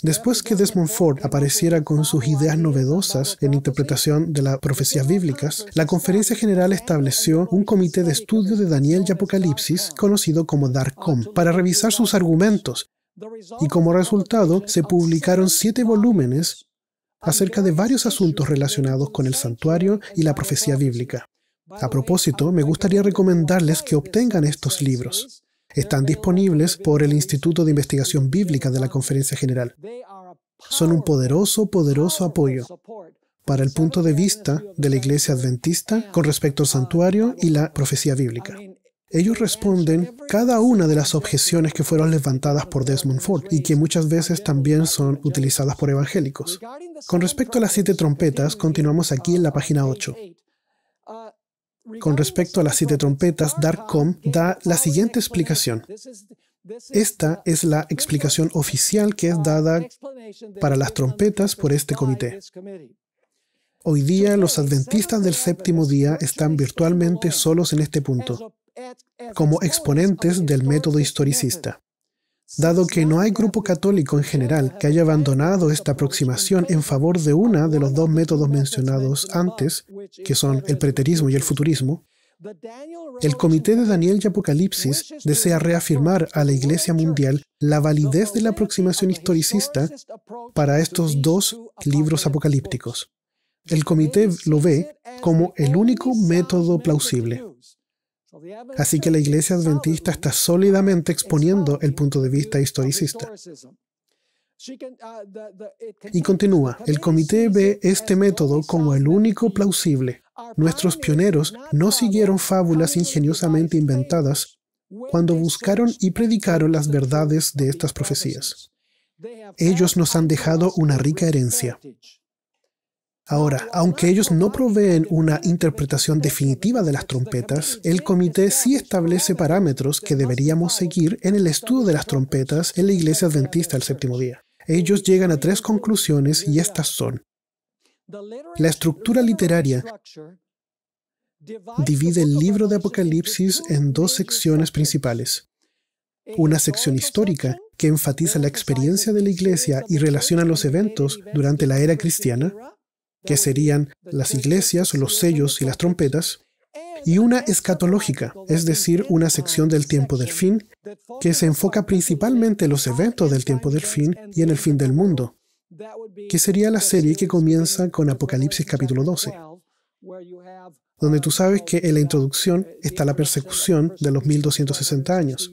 Después que Desmond Ford apareciera con sus ideas novedosas en interpretación de las profecías bíblicas, la Conferencia General estableció un comité de estudio de Daniel y Apocalipsis, conocido como DARCOM, para revisar sus argumentos, y como resultado se publicaron 7 volúmenes acerca de varios asuntos relacionados con el santuario y la profecía bíblica. A propósito, me gustaría recomendarles que obtengan estos libros. Están disponibles por el Instituto de Investigación Bíblica de la Conferencia General. Son un poderoso apoyo para el punto de vista de la Iglesia Adventista con respecto al santuario y la profecía bíblica. Ellos responden cada una de las objeciones que fueron levantadas por Desmond Ford y que muchas veces también son utilizadas por evangélicos. Con respecto a las 7 trompetas, continuamos aquí en la página 8. Con respecto a las 7 trompetas, DARCOM da la siguiente explicación. Esta es la explicación oficial que es dada para las trompetas por este comité. Hoy día, los adventistas del séptimo día están virtualmente solos en este punto, como exponentes del método historicista. Dado que no hay grupo católico en general que haya abandonado esta aproximación en favor de uno de los 2 métodos mencionados antes, que son el preterismo y el futurismo, el Comité de Daniel y Apocalipsis desea reafirmar a la Iglesia mundial la validez de la aproximación historicista para estos 2 libros apocalípticos. El comité lo ve como el único método plausible. Así que la Iglesia Adventista está sólidamente exponiendo el punto de vista historicista. Y continúa, el comité ve este método como el único plausible. Nuestros pioneros no siguieron fábulas ingeniosamente inventadas cuando buscaron y predicaron las verdades de estas profecías. Ellos nos han dejado una rica herencia. Ahora, aunque ellos no proveen una interpretación definitiva de las trompetas, el comité sí establece parámetros que deberíamos seguir en el estudio de las trompetas en la Iglesia Adventista del séptimo día. Ellos llegan a 3 conclusiones y estas son: la estructura literaria divide el libro de Apocalipsis en 2 secciones principales. Una sección histórica que enfatiza la experiencia de la Iglesia y relaciona los eventos durante la era cristiana, que serían las iglesias, los sellos y las trompetas, y una escatológica, es decir, una sección del tiempo del fin, que se enfoca principalmente en los eventos del tiempo del fin y en el fin del mundo, que sería la serie que comienza con Apocalipsis capítulo 12. donde tú sabes que en la introducción está la persecución de los 1260 años.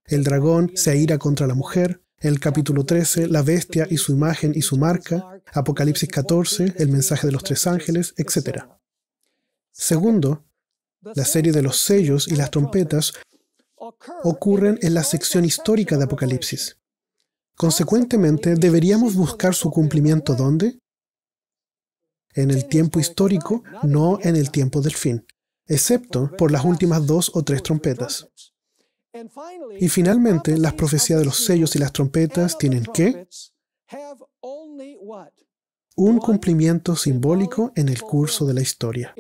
El dragón se aira contra la mujer. En el capítulo 13, la bestia y su imagen y su marca. Apocalipsis 14, el mensaje de los tres ángeles, etc. Segundo, la serie de los sellos y las trompetas ocurren en la sección histórica de Apocalipsis. Consecuentemente, deberíamos buscar su cumplimiento ¿dónde? En el tiempo histórico, no en el tiempo del fin, excepto por las últimas 2 o 3 trompetas. Y finalmente, las profecías de los sellos y las trompetas tienen ¿qué? Un cumplimiento simbólico en el curso de la historia.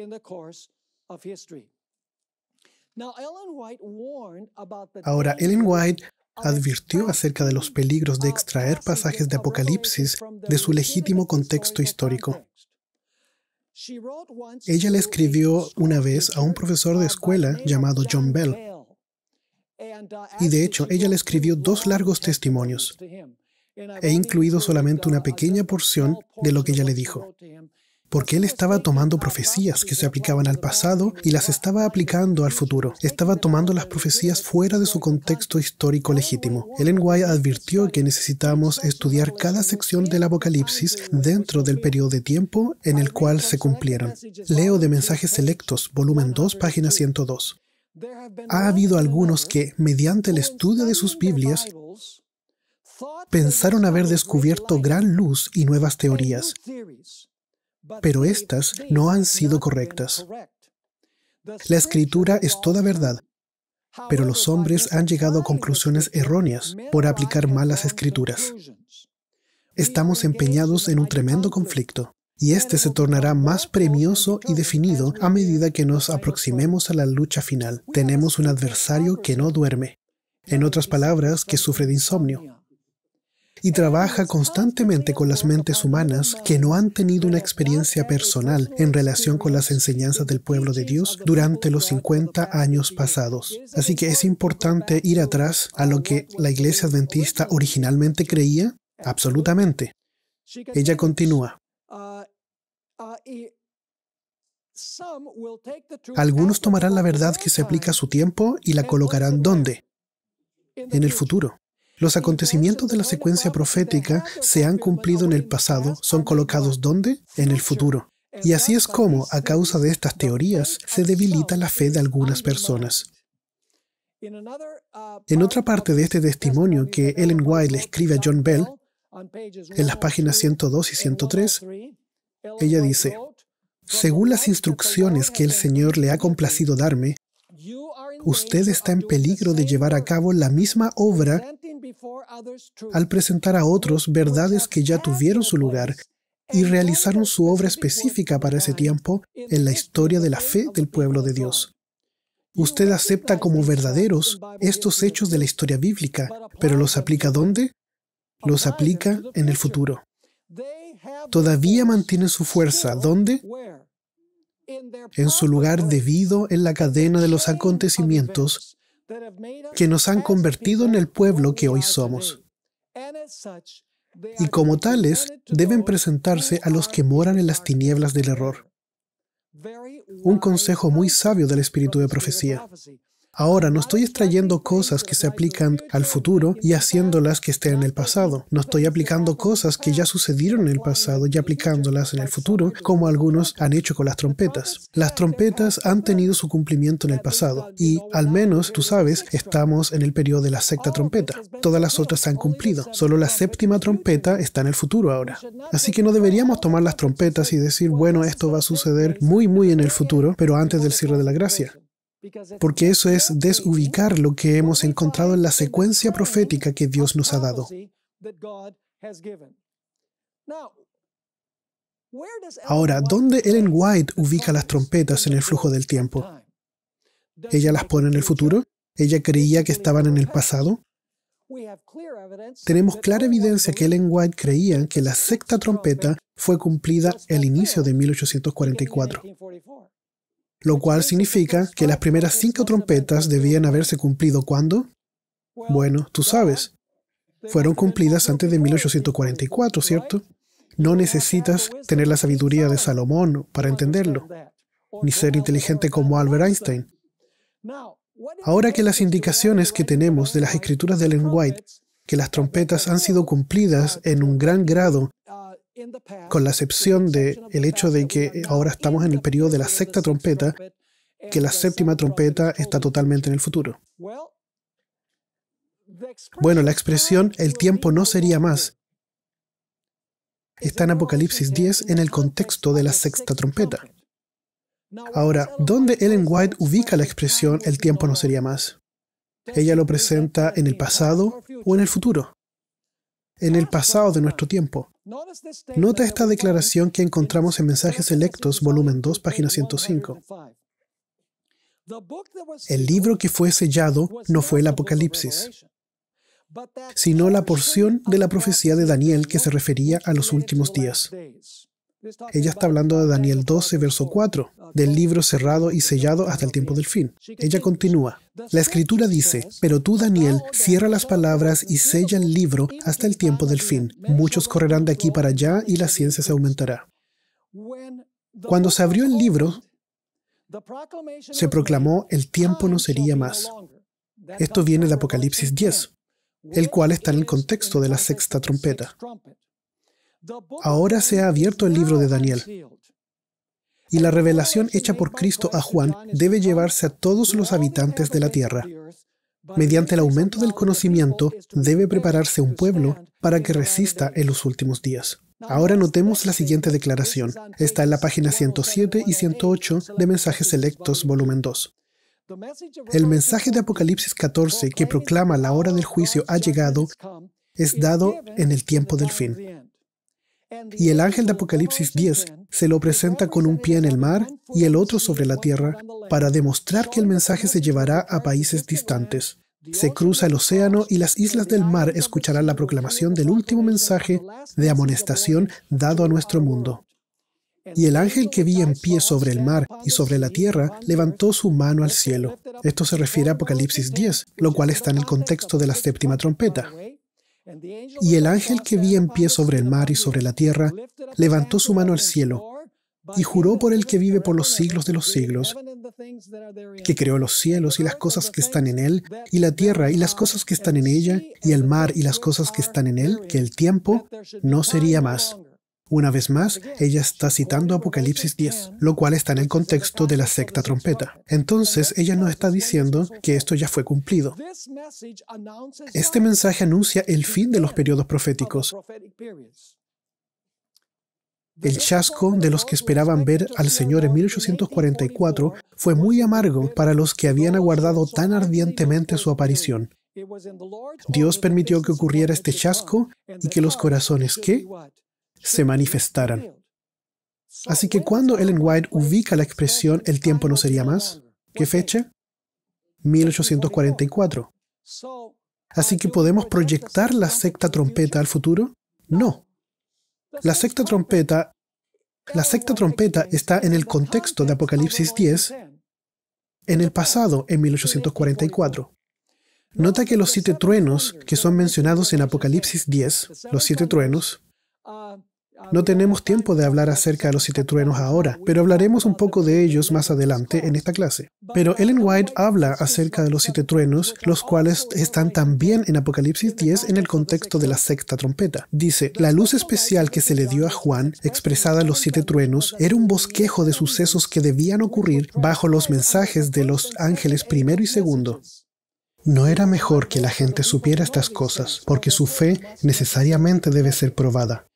Ahora, Ellen White advirtió acerca de los peligros de extraer pasajes de Apocalipsis de su legítimo contexto histórico. Ella le escribió una vez a un profesor de escuela llamado John Bell. Y de hecho, ella le escribió 2 largos testimonios. He incluido solamente una pequeña porción de lo que ella le dijo. Porque él estaba tomando profecías que se aplicaban al pasado y las estaba aplicando al futuro. Estaba tomando las profecías fuera de su contexto histórico legítimo. Ellen White advirtió que necesitamos estudiar cada sección del Apocalipsis dentro del periodo de tiempo en el cual se cumplieron. Leo de Mensajes Selectos, volumen 2, página 102. Ha habido algunos que, mediante el estudio de sus Biblias, pensaron haber descubierto gran luz y nuevas teorías, pero estas no han sido correctas. La Escritura es toda verdad, pero los hombres han llegado a conclusiones erróneas por aplicar malas escrituras. Estamos empeñados en un tremendo conflicto, y este se tornará más premioso y definido a medida que nos aproximemos a la lucha final. Tenemos un adversario que no duerme, en otras palabras, que sufre de insomnio, y trabaja constantemente con las mentes humanas que no han tenido una experiencia personal en relación con las enseñanzas del pueblo de Dios durante los 50 años pasados. Así que es importante ir atrás a lo que la Iglesia Adventista originalmente creía. Absolutamente. Ella continúa. Algunos tomarán la verdad que se aplica a su tiempo y la colocarán ¿dónde? En el futuro. Los acontecimientos de la secuencia profética se han cumplido en el pasado, son colocados ¿dónde? En el futuro. Y así es como, a causa de estas teorías, se debilita la fe de algunas personas. En otra parte de este testimonio que Ellen White le escribe a John Bell, en las páginas 102 y 103, ella dice, según las instrucciones que el Señor le ha complacido darme, usted está en peligro de llevar a cabo la misma obra al presentar a otros verdades que ya tuvieron su lugar y realizaron su obra específica para ese tiempo en la historia de la fe del pueblo de Dios. Usted acepta como verdaderos estos hechos de la historia bíblica, pero ¿los aplica dónde? Los aplica en el futuro. Todavía mantienen su fuerza, ¿dónde? En su lugar debido en la cadena de los acontecimientos que nos han convertido en el pueblo que hoy somos. Y como tales, deben presentarse a los que moran en las tinieblas del error. Un consejo muy sabio del espíritu de profecía. Ahora, no estoy extrayendo cosas que se aplican al futuro y haciéndolas que estén en el pasado. No estoy aplicando cosas que ya sucedieron en el pasado y aplicándolas en el futuro, como algunos han hecho con las trompetas. Las trompetas han tenido su cumplimiento en el pasado y, al menos, tú sabes, estamos en el periodo de la sexta trompeta. Todas las otras se han cumplido. Solo la séptima trompeta está en el futuro ahora. Así que no deberíamos tomar las trompetas y decir, bueno, esto va a suceder muy en el futuro, pero antes del cierre de la gracia. Porque eso es desubicar lo que hemos encontrado en la secuencia profética que Dios nos ha dado. Ahora, ¿dónde Ellen White ubica las trompetas en el flujo del tiempo? ¿Ella las pone en el futuro? ¿Ella creía que estaban en el pasado? Tenemos clara evidencia que Ellen White creía que la sexta trompeta fue cumplida al inicio de 1844. Lo cual significa que las primeras 5 trompetas debían haberse cumplido ¿cuándo? Bueno, tú sabes. Fueron cumplidas antes de 1844, ¿cierto? No necesitas tener la sabiduría de Salomón para entenderlo. ni ser inteligente como Albert Einstein. Ahora que las indicaciones que tenemos de las escrituras de Ellen White, que las trompetas han sido cumplidas en un gran grado, con la excepción del hecho de que ahora estamos en el periodo de la sexta trompeta, que la séptima trompeta está totalmente en el futuro. Bueno, la expresión "el tiempo no sería más" está en Apocalipsis 10 en el contexto de la sexta trompeta. Ahora, ¿dónde Ellen White ubica la expresión "el tiempo no sería más"? Ella lo presenta en el pasado o en el futuro. En el pasado de nuestro tiempo. Nota esta declaración que encontramos en Mensajes Selectos, volumen 2, página 105. El libro que fue sellado no fue el Apocalipsis, sino la porción de la profecía de Daniel que se refería a los últimos días. Ella está hablando de Daniel 12, verso 4, del libro cerrado y sellado hasta el tiempo del fin. Ella continúa. La Escritura dice, pero tú, Daniel, cierra las palabras y sella el libro hasta el tiempo del fin. Muchos correrán de aquí para allá y la ciencia se aumentará. Cuando se abrió el libro, se proclamó el tiempo no sería más. Esto viene de Apocalipsis 10, el cual está en el contexto de la sexta trompeta. Ahora se ha abierto el libro de Daniel. Y la revelación hecha por Cristo a Juan debe llevarse a todos los habitantes de la tierra. Mediante el aumento del conocimiento, debe prepararse un pueblo para que resista en los últimos días. Ahora notemos la siguiente declaración. Está en la página 107 y 108 de Mensajes Selectos, volumen 2. El mensaje de Apocalipsis 14 que proclama la hora del juicio ha llegado es dado en el tiempo del fin. Y el ángel de Apocalipsis 10 se lo presenta con un pie en el mar y el otro sobre la tierra para demostrar que el mensaje se llevará a países distantes. Se cruza el océano y las islas del mar escucharán la proclamación del último mensaje de amonestación dado a nuestro mundo. Y el ángel que vi en pie sobre el mar y sobre la tierra levantó su mano al cielo. Esto se refiere a Apocalipsis 10, lo cual está en el contexto de la séptima trompeta. Y el ángel que vi en pie sobre el mar y sobre la tierra levantó su mano al cielo y juró por el que vive por los siglos de los siglos, que creó los cielos y las cosas que están en él, y la tierra y las cosas que están en ella, y el mar y las cosas que están en él, que el tiempo no sería más. Una vez más, ella está citando Apocalipsis 10, lo cual está en el contexto de la sexta trompeta. Entonces, ella no está diciendo que esto ya fue cumplido. Este mensaje anuncia el fin de los periodos proféticos. El chasco de los que esperaban ver al Señor en 1844 fue muy amargo para los que habían aguardado tan ardientemente su aparición. Dios permitió que ocurriera este chasco y que los corazones ¿qué? Se manifestaran. Así que cuando Ellen White ubica la expresión "el tiempo no sería más", ¿qué fecha? 1844. Así que ¿podemos proyectar la sexta trompeta al futuro? No. La sexta trompeta está en el contexto de Apocalipsis 10, en el pasado, en 1844. Nota que los 7 truenos que son mencionados en Apocalipsis 10, los 7 truenos, no tenemos tiempo de hablar acerca de los 7 truenos ahora, pero hablaremos un poco de ellos más adelante en esta clase. Pero Ellen White habla acerca de los 7 truenos, los cuales están también en Apocalipsis 10 en el contexto de la sexta trompeta. Dice, la luz especial que se le dio a Juan, expresada en los 7 truenos, era un bosquejo de sucesos que debían ocurrir bajo los mensajes de los ángeles primero y segundo. No era mejor que la gente supiera estas cosas, porque su fe necesariamente debe ser probada.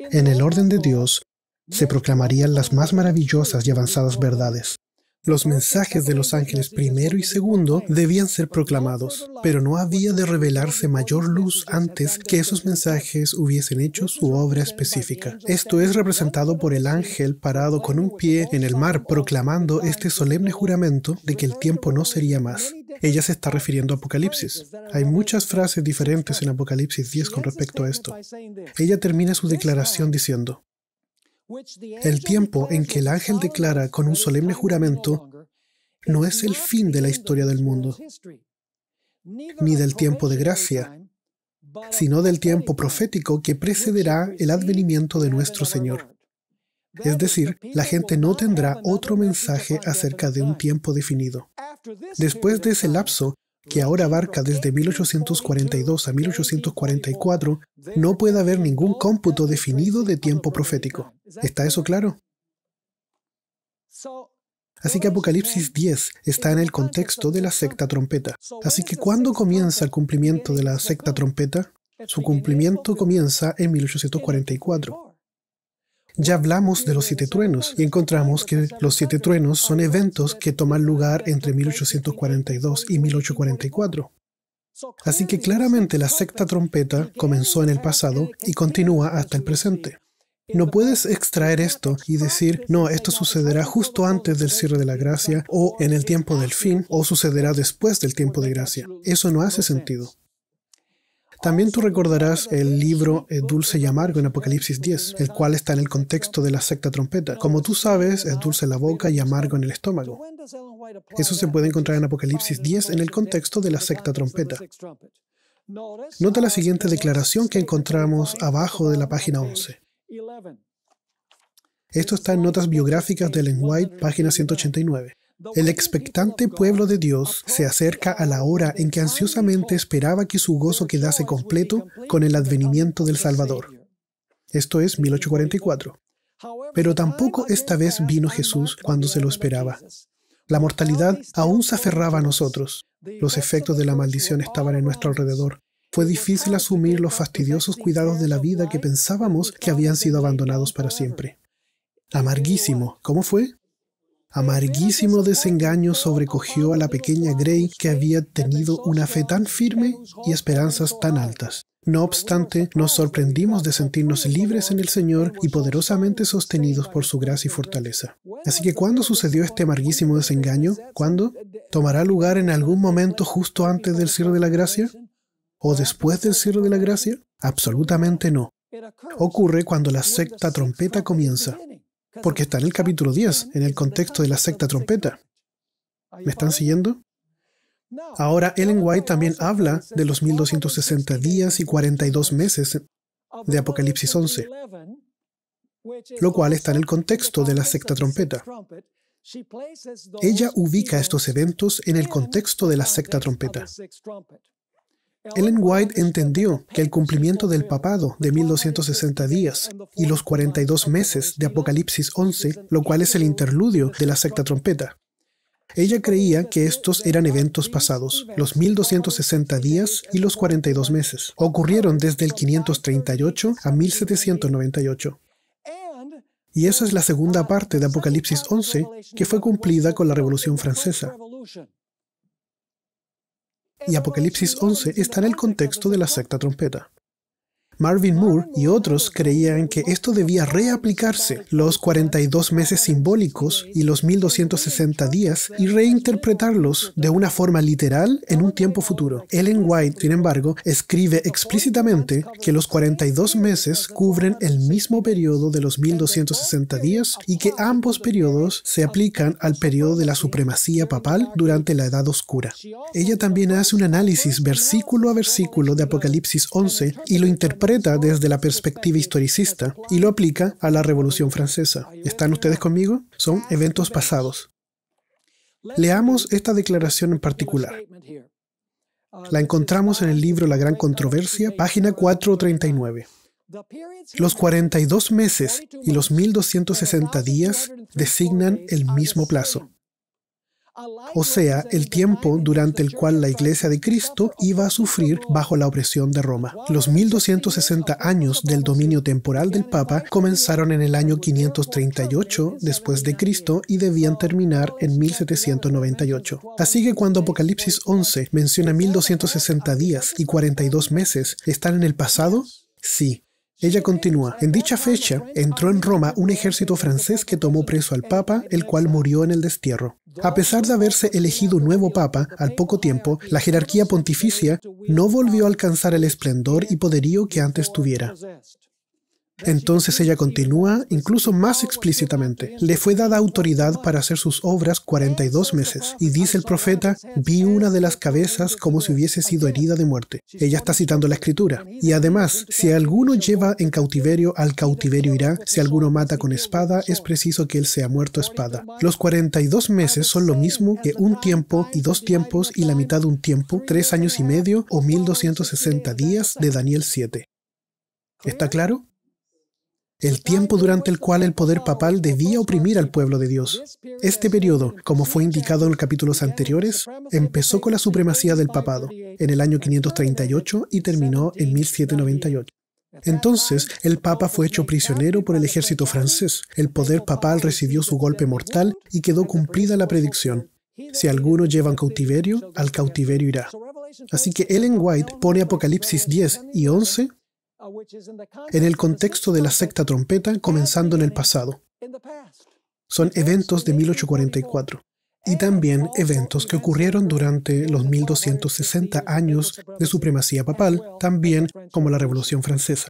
En el orden de Dios, se proclamarían las más maravillosas y avanzadas verdades. Los mensajes de los ángeles primero y segundo debían ser proclamados, pero no había de revelarse mayor luz antes que esos mensajes hubiesen hecho su obra específica. Esto es representado por el ángel parado con un pie en el mar, proclamando este solemne juramento de que el tiempo no sería más. Ella se está refiriendo a Apocalipsis. Hay muchas frases diferentes en Apocalipsis 10 con respecto a esto. Ella termina su declaración diciendo, el tiempo en que el ángel declara con un solemne juramento no es el fin de la historia del mundo, ni del tiempo de gracia, sino del tiempo profético que precederá el advenimiento de nuestro Señor. Es decir, la gente no tendrá otro mensaje acerca de un tiempo definido. Después de ese lapso, que ahora abarca desde 1842 a 1844, no puede haber ningún cómputo definido de tiempo profético. ¿Está eso claro? Así que Apocalipsis 10 está en el contexto de la sexta trompeta. Así que ¿cuándo comienza el cumplimiento de la sexta trompeta? Su cumplimiento comienza en 1844. Ya hablamos de los 7 truenos y encontramos que los 7 truenos son eventos que toman lugar entre 1842 y 1844. Así que claramente la sexta trompeta comenzó en el pasado y continúa hasta el presente. No puedes extraer esto y decir, no, esto sucederá justo antes del cierre de la gracia, o en el tiempo del fin, o sucederá después del tiempo de gracia. Eso no hace sentido. También tú recordarás el libro Dulce y Amargo en Apocalipsis 10, el cual está en el contexto de la sexta trompeta. Como tú sabes, es dulce en la boca y amargo en el estómago. Eso se puede encontrar en Apocalipsis 10 en el contexto de la sexta trompeta. Nota la siguiente declaración que encontramos abajo de la página 11. Esto está en Notas Biográficas de Ellen White, página 189. El expectante pueblo de Dios se acerca a la hora en que ansiosamente esperaba que su gozo quedase completo con el advenimiento del Salvador. Esto es 1844. Pero tampoco esta vez vino Jesús cuando se lo esperaba. La mortalidad aún se aferraba a nosotros. Los efectos de la maldición estaban en nuestro alrededor. Fue difícil asumir los fastidiosos cuidados de la vida que pensábamos que habían sido abandonados para siempre. Amarguísimo. ¿Cómo fue? Amarguísimo desengaño sobrecogió a la pequeña Grey, que había tenido una fe tan firme y esperanzas tan altas. No obstante, nos sorprendimos de sentirnos libres en el Señor y poderosamente sostenidos por su gracia y fortaleza. Así que, ¿cuándo sucedió este amarguísimo desengaño? ¿Cuándo? ¿Tomará lugar en algún momento justo antes del cierre de la gracia? ¿O después del cierre de la gracia? Absolutamente no. Ocurre cuando la sexta trompeta comienza. Porque está en el capítulo 10, en el contexto de la sexta trompeta. ¿Me están siguiendo? Ahora, Ellen White también habla de los 1260 días y 42 meses de Apocalipsis 11, lo cual está en el contexto de la sexta trompeta. Ella ubica estos eventos en el contexto de la sexta trompeta. Ellen White entendió que el cumplimiento del papado de 1260 días y los 42 meses de Apocalipsis 11, lo cual es el interludio de la sexta trompeta. Ella creía que estos eran eventos pasados. Los 1260 días y los 42 meses ocurrieron desde el 538 a 1798. Y esa es la segunda parte de Apocalipsis 11 que fue cumplida con la Revolución Francesa. Y Apocalipsis 11 está en el contexto de la sexta trompeta. Marvin Moore y otros creían que esto debía reaplicarse, los 42 meses simbólicos y los 1260 días, y reinterpretarlos de una forma literal en un tiempo futuro. Ellen White, sin embargo, escribe explícitamente que los 42 meses cubren el mismo periodo de los 1260 días y que ambos periodos se aplican al periodo de la supremacía papal durante la Edad Oscura. Ella también hace un análisis versículo a versículo de Apocalipsis 11 y lo interpreta desde la perspectiva historicista y lo aplica a la Revolución Francesa. ¿Están ustedes conmigo? Son eventos pasados. Leamos esta declaración en particular. La encontramos en el libro La Gran Controversia, página 439. Los 42 meses y los 1260 días designan el mismo plazo. O sea, el tiempo durante el cual la Iglesia de Cristo iba a sufrir bajo la opresión de Roma. Los 1260 años del dominio temporal del Papa comenzaron en el año 538 después de Cristo y debían terminar en 1798. Así que cuando Apocalipsis 11 menciona 1260 días y 42 meses, ¿están en el pasado? Sí. Ella continúa, en dicha fecha entró en Roma un ejército francés que tomó preso al Papa, el cual murió en el destierro. A pesar de haberse elegido un nuevo Papa, al poco tiempo, la jerarquía pontificia no volvió a alcanzar el esplendor y poderío que antes tuviera. Entonces ella continúa incluso más explícitamente. Le fue dada autoridad para hacer sus obras 42 meses. Y dice el profeta, vi una de las cabezas como si hubiese sido herida de muerte. Ella está citando la escritura. Y además, si alguno lleva en cautiverio, al cautiverio irá. Si alguno mata con espada, es preciso que él sea muerto a espada. Los 42 meses son lo mismo que un tiempo y 2 tiempos y la mitad de un tiempo, 3 años y medio o 1260 días de Daniel 7. ¿Está claro? El tiempo durante el cual el poder papal debía oprimir al pueblo de Dios. Este periodo, como fue indicado en los capítulos anteriores, empezó con la supremacía del papado en el año 538 y terminó en 1798. Entonces, el Papa fue hecho prisionero por el ejército francés. El poder papal recibió su golpe mortal y quedó cumplida la predicción. Si alguno lleva en cautiverio, al cautiverio irá. Así que Ellen White pone Apocalipsis 10 y 11 en el contexto de la sexta trompeta, comenzando en el pasado. Son eventos de 1844 y también eventos que ocurrieron durante los 1260 años de supremacía papal, también como la Revolución Francesa.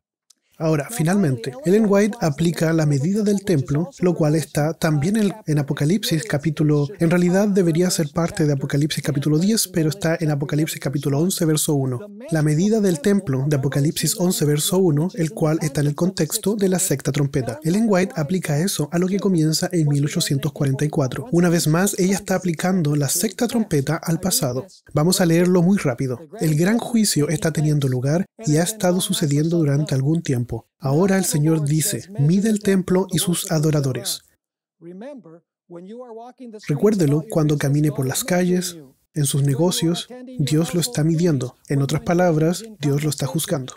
Ahora, finalmente, Ellen White aplica la medida del templo, lo cual está también en Apocalipsis capítulo... En realidad debería ser parte de Apocalipsis capítulo 10, pero está en Apocalipsis capítulo 11, verso 1. La medida del templo de Apocalipsis 11, verso 1, el cual está en el contexto de la sexta trompeta. Ellen White aplica eso a lo que comienza en 1844. Una vez más, ella está aplicando la sexta trompeta al pasado. Vamos a leerlo muy rápido. El gran juicio está teniendo lugar y ha estado sucediendo durante algún tiempo. Ahora el Señor dice, mide el templo y sus adoradores. Recuérdelo cuando camine por las calles, en sus negocios, Dios lo está midiendo. En otras palabras, Dios lo está juzgando.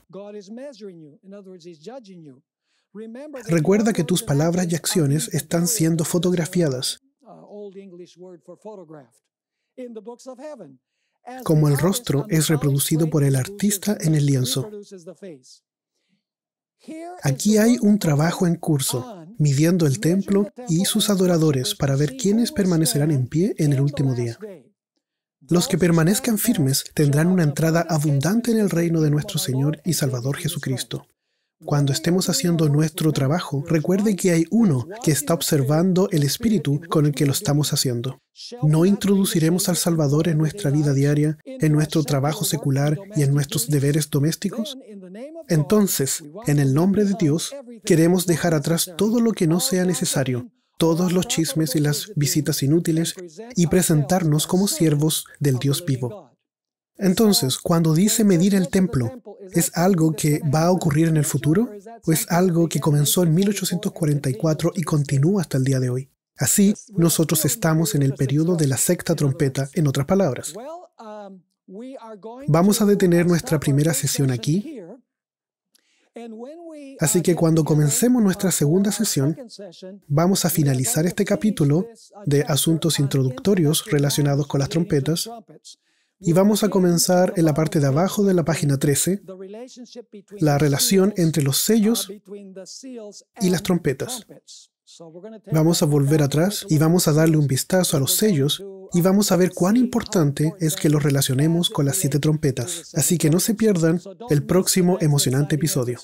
Recuerda que tus palabras y acciones están siendo fotografiadas, como el rostro es reproducido por el artista en el lienzo. Aquí hay un trabajo en curso, midiendo el templo y sus adoradores para ver quiénes permanecerán en pie en el último día. Los que permanezcan firmes tendrán una entrada abundante en el reino de nuestro Señor y Salvador Jesucristo. Cuando estemos haciendo nuestro trabajo, recuerde que hay uno que está observando el espíritu con el que lo estamos haciendo. ¿No introduciremos al Salvador en nuestra vida diaria, en nuestro trabajo secular y en nuestros deberes domésticos? Entonces, en el nombre de Dios, queremos dejar atrás todo lo que no sea necesario, todos los chismes y las visitas inútiles, y presentarnos como siervos del Dios vivo. Entonces, cuando dice medir el templo, ¿es algo que va a ocurrir en el futuro? ¿O es algo que comenzó en 1844 y continúa hasta el día de hoy? Así, nosotros estamos en el periodo de la sexta trompeta, en otras palabras. Vamos a detener nuestra primera sesión aquí. Así que cuando comencemos nuestra segunda sesión, vamos a finalizar este capítulo de asuntos introductorios relacionados con las trompetas y vamos a comenzar en la parte de abajo de la página 13, la relación entre los sellos y las trompetas. Vamos a volver atrás y vamos a darle un vistazo a los sellos y vamos a ver cuán importante es que los relacionemos con las 7 trompetas. Así que no se pierdan el próximo emocionante episodio.